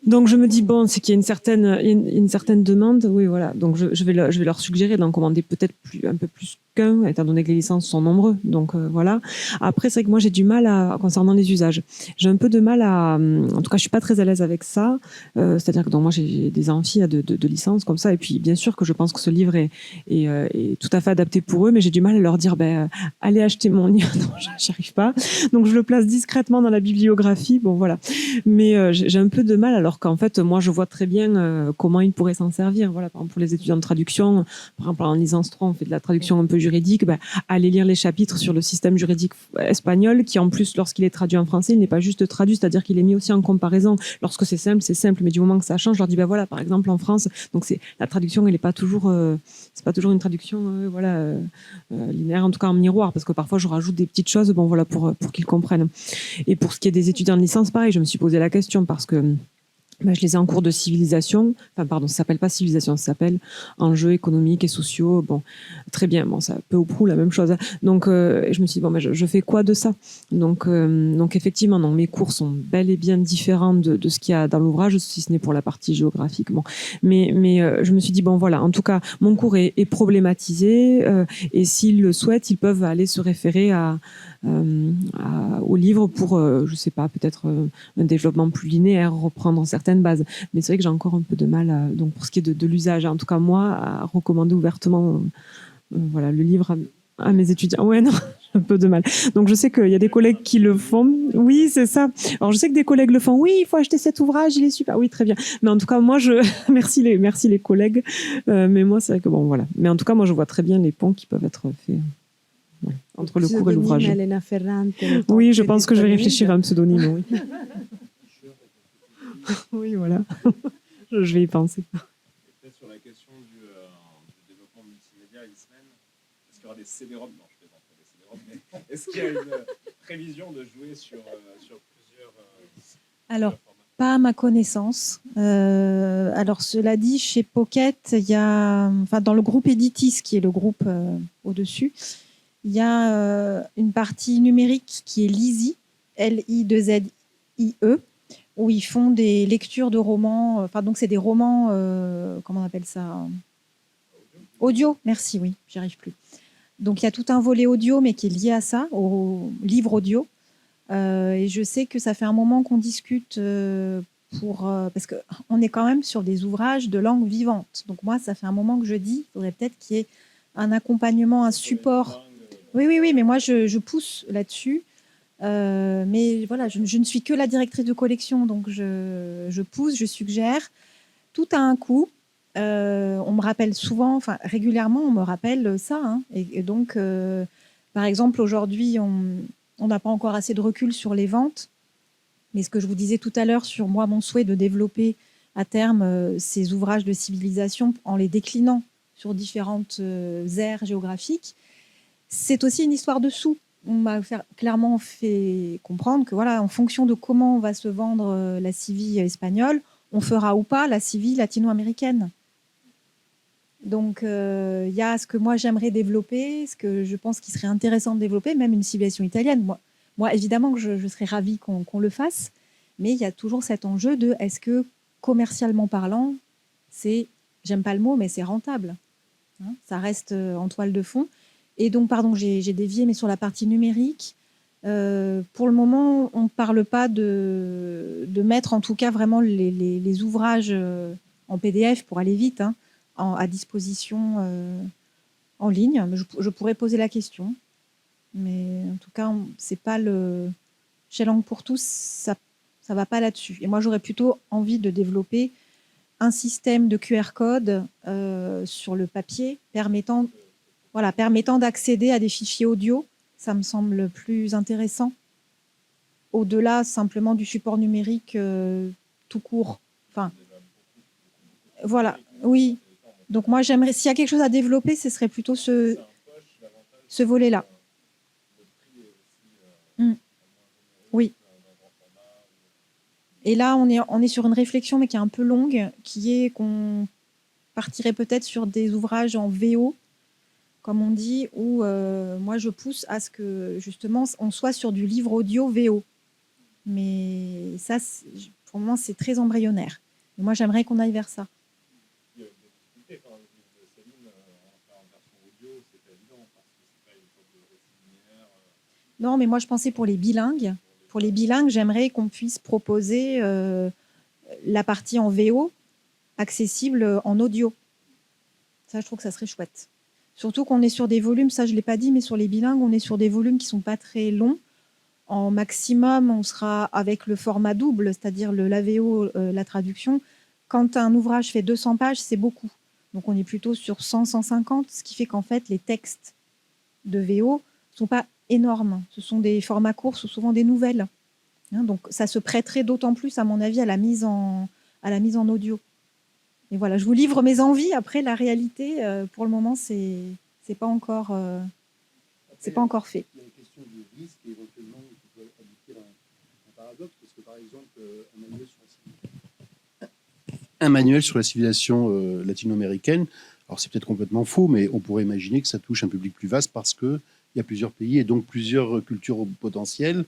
Donc, je me dis, c'est qu'il y a une certaine demande. Oui, voilà. Donc, je vais leur suggérer d'en commander peut-être un peu plus qu'un, étant donné que les licences sont nombreux. Donc, voilà. Après, c'est vrai que moi, j'ai du mal concernant les usages. J'ai un peu de mal en tout cas, je suis pas très à l'aise avec ça. C'est-à-dire que donc, moi, j'ai des amphis de licences comme ça. Et puis, bien sûr que je pense que ce livre est tout à fait adapté pour eux, mais j'ai du mal à leur dire, allez acheter mon livre. Non, j'y arrive pas. Donc, je le place discrètement dans la bibliographie. Bon, voilà. Mais j'ai un peu de mal, alors qu'en fait, moi, je vois très bien comment ils pourraient s'en servir. Voilà, par exemple, pour les étudiants de traduction, par exemple, en licence 3, on fait de la traduction un peu juridique. Aller lire les chapitres sur le système juridique espagnol, qui en plus, lorsqu'il est traduit en français, il n'est pas juste traduit, c'est-à-dire qu'il est mis aussi en comparaison. Lorsque c'est simple, mais du moment que ça change, je leur dis, voilà, par exemple, en France, donc la traduction, elle n'est pas toujours, c'est pas toujours une traduction, linéaire, en tout cas en miroir, parce que parfois, je rajoute des petites choses, voilà, pour qu'ils comprennent. Et pour ce qui est des étudiants de licence, pareil, je me suis posé la question parce que je les ai en cours de civilisation. Ça s'appelle pas civilisation, ça s'appelle enjeux économiques et sociaux. Bon, très bien. Ça peu ou prou la même chose. Donc, je me suis dit, je fais quoi de ça? Donc, effectivement, mes cours sont bel et bien différents de ce qu'il y a dans l'ouvrage, si ce n'est pour la partie géographique. Bon, mais je me suis dit, voilà, en tout cas, mon cours est problématisé, et s'ils le souhaitent, ils peuvent aller se référer au livre pour, je sais pas, peut-être un développement plus linéaire, reprendre certaines bases. Mais c'est vrai que j'ai encore un peu de mal, donc pour ce qui est de l'usage, en tout cas moi, à recommander ouvertement le livre à mes étudiants. Ouais, non, j'ai un peu de mal. Donc je sais qu'il y a des collègues qui le font. Oui, c'est ça. Alors je sais que des collègues le font. Oui, il faut acheter cet ouvrage, il est super. Oui, très bien. Mais en tout cas, moi, merci les collègues. Mais moi, c'est vrai que voilà. Mais en tout cas, moi, je vois très bien les ponts qui peuvent être faits. Ouais, entre le cours et l'ouvrage. Oui, je pense que je vais réfléchir à un pseudonyme. Oui, oui, voilà. Je vais y penser. Peut-être sur la question du développement multimédia, Ismaël, est-ce qu'il y aura des CD-ROM? Non, je plaisante pas des CD-ROM, mais est-ce qu'il y a une prévision de jouer sur plusieurs Alors, formats? Pas à ma connaissance. Alors, cela dit, chez Pocket, il y a, dans le groupe Editis, qui est le groupe au-dessus, il y a une partie numérique qui est Lizzie, L-I-2-Z-I-E, où ils font des lectures de romans. Donc c'est des romans, comment on appelle ça? Audio, merci, oui, j'y arrive plus. Donc il y a tout un volet audio, mais qui est lié à ça, au livre audio. Et je sais que ça fait un moment qu'on discute parce qu'on est quand même sur des ouvrages de langue vivante. Donc moi, ça fait un moment que je dis, il faudrait peut-être qu'il y ait un accompagnement, un support. Oui, mais moi, je pousse là-dessus. Mais voilà, je ne suis que la directrice de collection, donc je pousse, je suggère. Tout a un coût. On me rappelle souvent, régulièrement, on me rappelle ça. Hein. Et donc, par exemple, aujourd'hui, on n'a pas encore assez de recul sur les ventes. Mais ce que je vous disais tout à l'heure sur mon souhait de développer à terme ces ouvrages de civilisation en les déclinant sur différentes aires géographiques, c'est aussi une histoire de sous. On m'a clairement fait comprendre que voilà, en fonction de comment on va se vendre la civile espagnole, on fera ou pas la civile latino-américaine. Donc, il y a ce que moi j'aimerais développer, ce que je pense qu'il serait intéressant de développer, même une civilisation italienne. Moi évidemment que je serais ravie qu'on le fasse, mais il y a toujours cet enjeu de est-ce que, commercialement parlant, j'aime pas le mot, mais c'est rentable. Hein, ça reste en toile de fond. Et donc, pardon, j'ai dévié, mais sur la partie numérique, pour le moment, on ne parle pas de mettre en tout cas vraiment les ouvrages en PDF pour aller vite, hein, à disposition en ligne. Je pourrais poser la question, mais en tout cas, c'est pas chez Langue pour tous, ça va pas là-dessus. Et moi, j'aurais plutôt envie de développer un système de QR code sur le papier permettant voilà, permettant d'accéder à des fichiers audio, ça me semble plus intéressant, au-delà simplement du support numérique tout court. Enfin, voilà, oui. Donc moi, j'aimerais, s'il y a quelque chose à développer, ce serait plutôt ce volet-là. Oui. Et là, on est sur une réflexion, mais qui est un peu longue, qui est qu'on partirait peut-être sur des ouvrages en VO, comme on dit, où moi, je pousse à ce que, justement, on soit sur du livre audio VO. Mais ça, pour le moment, c'est très embryonnaire. Et moi, j'aimerais qu'on aille vers ça. Non, mais moi, je pensais pour les bilingues. Pour les bilingues, j'aimerais qu'on puisse proposer la partie en VO accessible en audio. Ça, je trouve que ça serait chouette. Surtout qu'on est sur des volumes, ça, je ne l'ai pas dit, mais sur les bilingues, on est sur des volumes qui ne sont pas très longs. En maximum, on sera avec le format double, c'est-à-dire la VO, la traduction. Quand un ouvrage fait 200 pages, c'est beaucoup. Donc, on est plutôt sur 100, 150, ce qui fait qu'en fait, les textes de VO ne sont pas énormes. Ce sont des formats courts, ce sont souvent des nouvelles. Donc, ça se prêterait d'autant plus, à mon avis, à la mise en audio. Et voilà, je vous livre mes envies. Après, la réalité, pour le moment, c'est pas encore fait. Il y a la question du risque et éventuellement qui peut aboutir à un paradoxe, parce que par exemple, un manuel sur la civilisation latino-américaine, alors c'est peut-être complètement faux, mais on pourrait imaginer que ça touche un public plus vaste parce qu'il y a plusieurs pays et donc plusieurs cultures potentielles.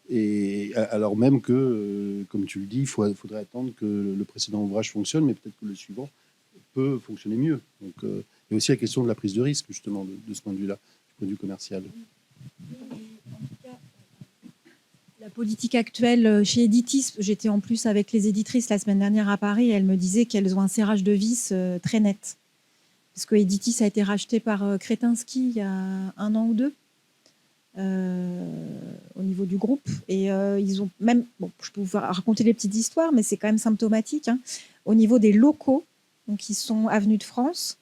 Et alors même que, comme tu le dis, il faudrait attendre que le précédent ouvrage fonctionne, mais peut-être que le suivant peut fonctionner mieux. Donc, il y a aussi la question de la prise de risque, justement, de ce point de vue-là, du point de vue commercial. La politique actuelle chez Editis, j'étais en plus avec les éditrices la semaine dernière à Paris, et elles me disaient qu'elles ont un serrage de vis très net. Parce que Editis a été racheté par Kretinsky il y a 1 an ou 2. Au niveau du groupe, et ils ont même, bon, je peux vous raconter les petites histoires, mais c'est quand même symptomatique, au niveau des locaux, donc ils sont avenue de France,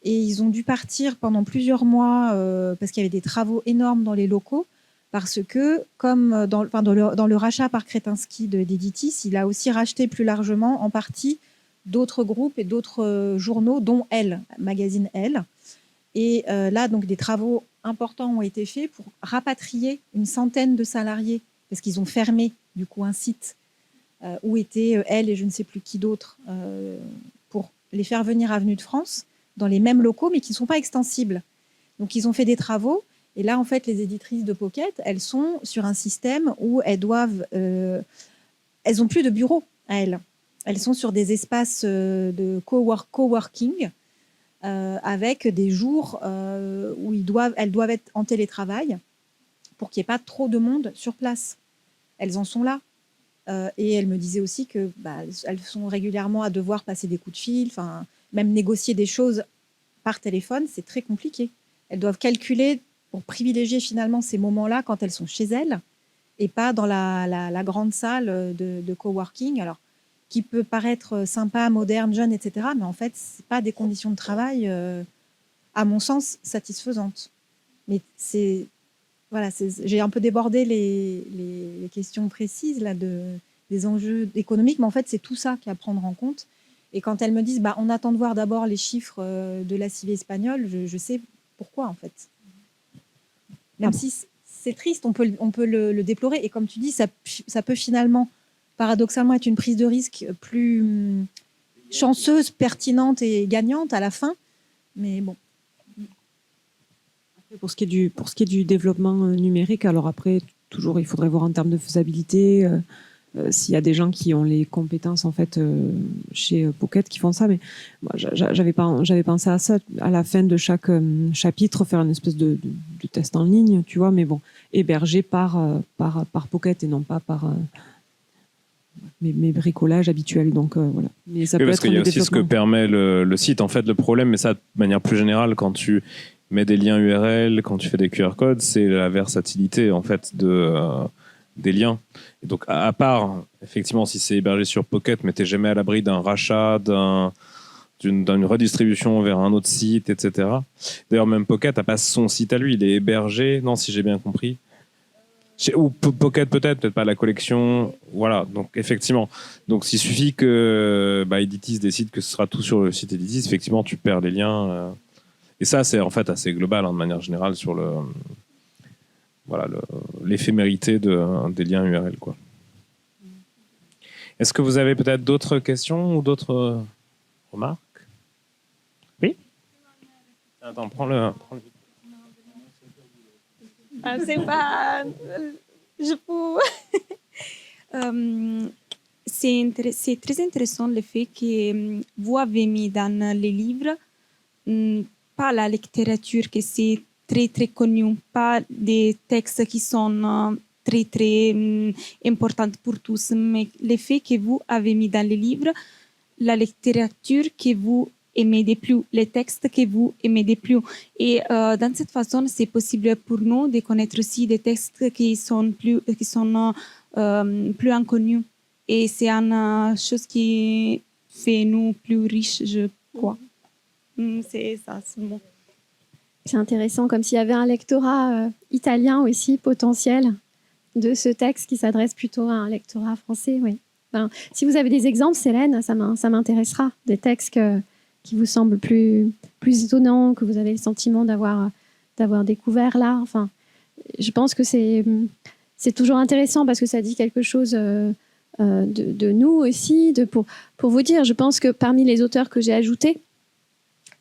et ils ont dû partir pendant plusieurs mois parce qu'il y avait des travaux énormes dans les locaux, parce que comme dans le rachat par Kretinsky d'Editis, il a aussi racheté plus largement en partie d'autres groupes et d'autres journaux, dont Elle, magazine Elle. Et là, donc, des travaux importants ont été faits pour rapatrier une centaine de salariés, parce qu'ils ont fermé, du coup, un site où étaient Elle et je ne sais plus qui d'autre, pour les faire venir avenue de France, dans les mêmes locaux, mais qui ne sont pas extensibles. Donc, ils ont fait des travaux. Et là, en fait, les éditrices de Pocket, elles sont sur un système où elles doivent... elles n'ont plus de bureau à elles. Elles sont sur des espaces de coworking, avec des jours où elles doivent être en télétravail pour qu'il n'y ait pas trop de monde sur place. Elles en sont là. Et elles me disaient aussi que elles sont régulièrement à devoir passer des coups de fil, même négocier des choses par téléphone, c'est très compliqué. Elles doivent calculer pour privilégier finalement ces moments-là quand elles sont chez elles et pas dans la grande salle de coworking. Alors, qui peut paraître sympa, moderne, jeune, etc. Mais en fait, ce n'est pas des conditions de travail, à mon sens, satisfaisantes. Mais j'ai un peu débordé les questions précises là, des enjeux économiques, mais en fait, c'est tout ça qu'il y a à prendre en compte. Et quand elles me disent on attend de voir d'abord les chiffres de la civile espagnole, je sais pourquoi, en fait. Même si c'est triste, on peut le déplorer. Et comme tu dis, ça peut finalement... paradoxalement, être une prise de risque plus chanceuse, pertinente et gagnante à la fin. Mais bon. Pour ce qui est du développement numérique, alors après, toujours, il faudrait voir en termes de faisabilité, s'il y a des gens qui ont les compétences en fait chez Pocket qui font ça. Mais moi, j'avais pensé à ça, à la fin de chaque chapitre, faire une espèce de test en ligne, tu vois, mais bon, hébergé par Pocket et non pas par... mes bricolages habituels, donc voilà. Mais ça peut parce être qu'il y a aussi ce que permet le site. En fait, le problème, mais ça de manière plus générale, quand tu mets des liens URL, quand tu fais des QR codes, c'est la versatilité en fait des liens. Et donc, à part effectivement, si c'est hébergé sur Pocket, mais t'es jamais à l'abri d'un rachat, d'une redistribution vers un autre site, etc. D'ailleurs, même Pocket n'a pas son site à lui, il est hébergé, non, si j'ai bien compris. Ou Pocket peut-être pas la collection. Voilà, donc effectivement. Donc il suffit que Editis décide que ce sera tout sur le site Editis, effectivement, tu perds les liens. Et ça, c'est en fait assez global, de manière générale, sur l'éphémérité des liens URL, quoi. Est-ce que vous avez peut-être d'autres questions ou d'autres remarques? Oui? Attends, prends le... C'est pas... Je peux... c'est très intéressant le fait que vous avez mis dans les livres pas la littérature que c'est très très connu, pas des textes qui sont très très importants pour tous, mais le fait que vous avez mis dans les livres la littérature que vous aimez de plus, les textes que vous aimez de plus. Et dans cette façon, c'est possible pour nous de connaître aussi des textes qui sont plus inconnus. Et c'est une chose qui fait nous plus riches, je crois. C'est ça, c'est bon. C'est intéressant, comme s'il y avait un lectorat italien aussi potentiel de ce texte qui s'adresse plutôt à un lectorat français. Oui. Enfin, si vous avez des exemples, Célène, ça m'intéressera. Des textes qui vous semblent plus étonnants, que vous avez le sentiment d'avoir découvert là. Enfin, je pense que c'est toujours intéressant parce que ça dit quelque chose de nous aussi. Pour vous dire, je pense que parmi les auteurs que j'ai ajoutés,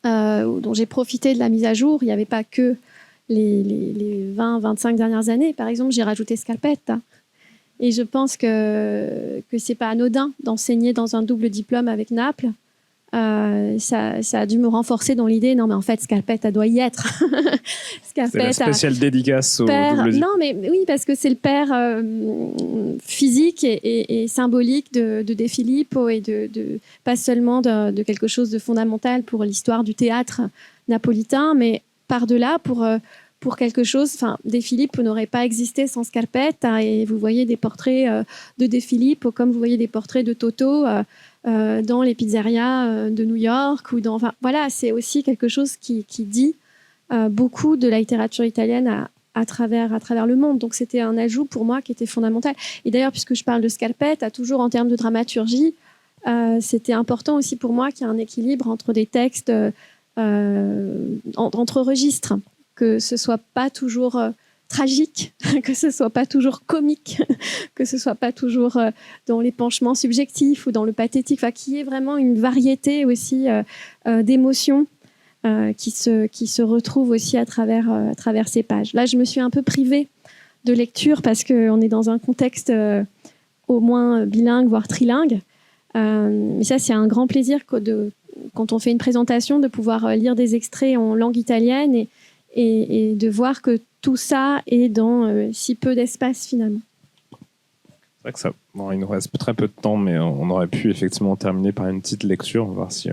dont j'ai profité de la mise à jour, il n'y avait pas que les 20-25 dernières années. Par exemple, j'ai rajouté Scarpetta. Et je pense que ce n'est pas anodin d'enseigner dans un double diplôme avec Naples. Ça a dû me renforcer dans l'idée, non mais en fait Scarpetta doit y être. C'est la spéciale dédicace au double diplôme. Non mais oui, parce que c'est le père physique et symbolique de De Filippo et pas seulement de quelque chose de fondamental pour l'histoire du théâtre napolitain, mais par-delà pour quelque chose. Enfin, De Filippo n'aurait pas existé sans Scarpetta, et vous voyez des portraits de Filippo comme vous voyez des portraits de Toto dans les pizzerias de New York enfin voilà, c'est aussi quelque chose qui dit beaucoup de la littérature italienne à travers le monde. Donc c'était un ajout pour moi qui était fondamental. Et d'ailleurs, puisque je parle de Scarpetta, toujours en termes de dramaturgie, c'était important aussi pour moi qu'il y ait un équilibre entre des textes entre registres, que ce soit pas toujours tragique, que ce soit pas toujours comique, que ce soit pas toujours dans l'épanchement subjectif ou dans le pathétique, enfin qu'il y ait vraiment une variété aussi d'émotions qui se retrouvent aussi à travers ces pages. Là, je me suis un peu privée de lecture parce qu'on est dans un contexte au moins bilingue, voire trilingue. Mais ça, c'est un grand plaisir quand on fait une présentation de pouvoir lire des extraits en langue italienne et de voir que tout ça est dans si peu d'espace finalement. C'est vrai que il nous reste très peu de temps, mais on aurait pu effectivement terminer par une petite lecture. On va voir si...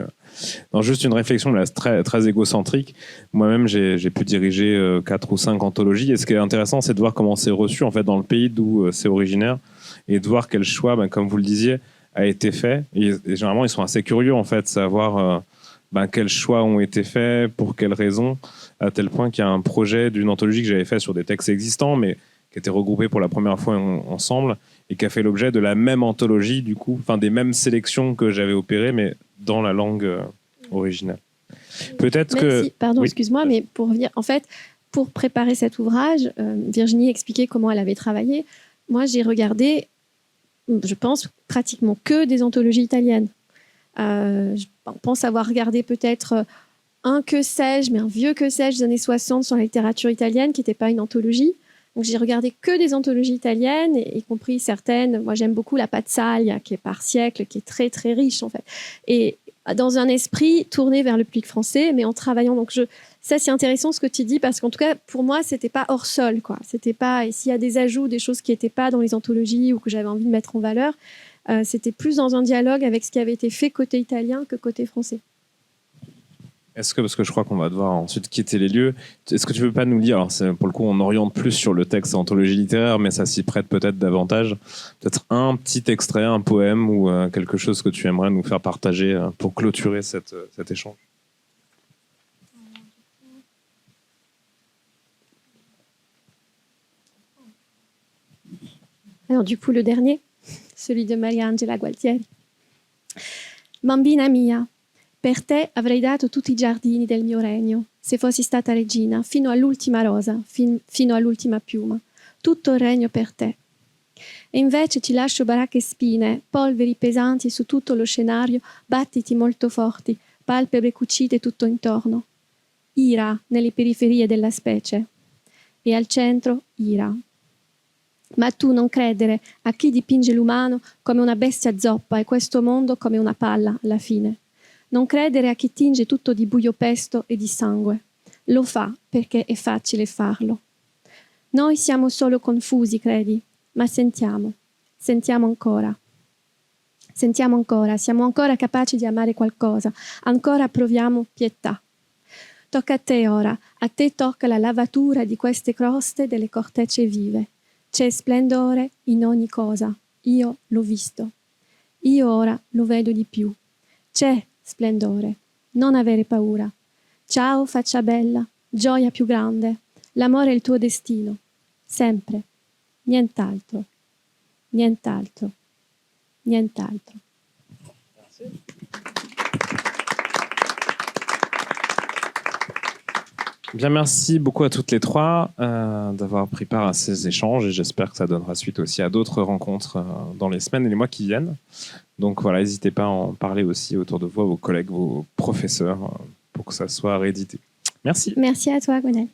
Non, juste une réflexion là, très, très égocentrique. Moi-même, j'ai pu diriger 4 ou 5 anthologies. Et ce qui est intéressant, c'est de voir comment c'est reçu en fait, dans le pays d'où c'est originaire et de voir quel choix, comme vous le disiez, a été fait. Et généralement, ils sont assez curieux en fait, de savoir quels choix ont été faits, pour quelles raisons, à tel point qu'il y a un projet d'une anthologie que j'avais fait sur des textes existants, mais qui était regroupé pour la première fois ensemble et qui a fait l'objet de la même anthologie, du coup, enfin des mêmes sélections que j'avais opérées, mais dans la langue originale. Peut-être que... Pardon, oui. Excuse-moi, mais pour revenir, en fait, pour préparer cet ouvrage, Virginie expliquait comment elle avait travaillé. Moi, j'ai regardé, je pense, pratiquement que des anthologies italiennes. Je pense avoir regardé peut-être un Que sais-je, mais un vieux Que sais-je des années 60 sur la littérature italienne, qui n'était pas une anthologie. Donc j'ai regardé que des anthologies italiennes, y compris certaines. Moi, j'aime beaucoup la Pazzaglia, qui est par siècle, qui est très très riche en fait. Et dans un esprit tourné vers le public français, mais en travaillant. Donc ça, c'est intéressant ce que tu dis, parce qu'en tout cas, pour moi, c'était pas hors sol, quoi. C'était pas. Et s'il y a des ajouts, des choses qui n'étaient pas dans les anthologies ou que j'avais envie de mettre en valeur, c'était plus dans un dialogue avec ce qui avait été fait côté italien que côté français. Est-ce que, parce que je crois qu'on va devoir ensuite quitter les lieux, est-ce que tu veux pas nous lire, alors pour le coup on oriente plus sur le texte anthologie littéraire, mais ça s'y prête peut-être davantage, peut-être un petit extrait, un poème ou quelque chose que tu aimerais nous faire partager pour clôturer cet échange. Alors du coup, le dernier, celui de Mariangela Gualtieri. Bambina mia, per te avrei dato tutti i giardini del mio regno, se fossi stata regina, fino all'ultima rosa, fino all'ultima piuma. Tutto il regno per te. E invece ti lascio baracche spine, polveri pesanti su tutto lo scenario, battiti molto forti, palpebre cucite tutto intorno. Ira nelle periferie della specie. E al centro ira. Ma tu non credere a chi dipinge l'umano come una bestia zoppa e questo mondo come una palla alla fine. Non credere a chi tinge tutto di buio pesto e di sangue. Lo fa perché è facile farlo. Noi siamo solo confusi, credi, ma sentiamo ancora. Sentiamo ancora, siamo ancora capaci di amare qualcosa, ancora proviamo pietà. Tocca a te ora, a te tocca la lavatura di queste croste delle cortecce vive. C'è splendore in ogni cosa, io l'ho visto. Io ora lo vedo di più. C'è splendore, non avere paura. Ciao faccia bella, gioia più grande, l'amore è il tuo destino, sempre, nient'altro, nient'altro, nient'altro. Bien, merci beaucoup à toutes les trois d'avoir pris part à ces échanges et j'espère que ça donnera suite aussi à d'autres rencontres dans les semaines et les mois qui viennent. Donc voilà, n'hésitez pas à en parler aussi autour de vous, à vos collègues, vos professeurs, pour que ça soit réédité. Merci. Merci à toi, Gwenaëlle.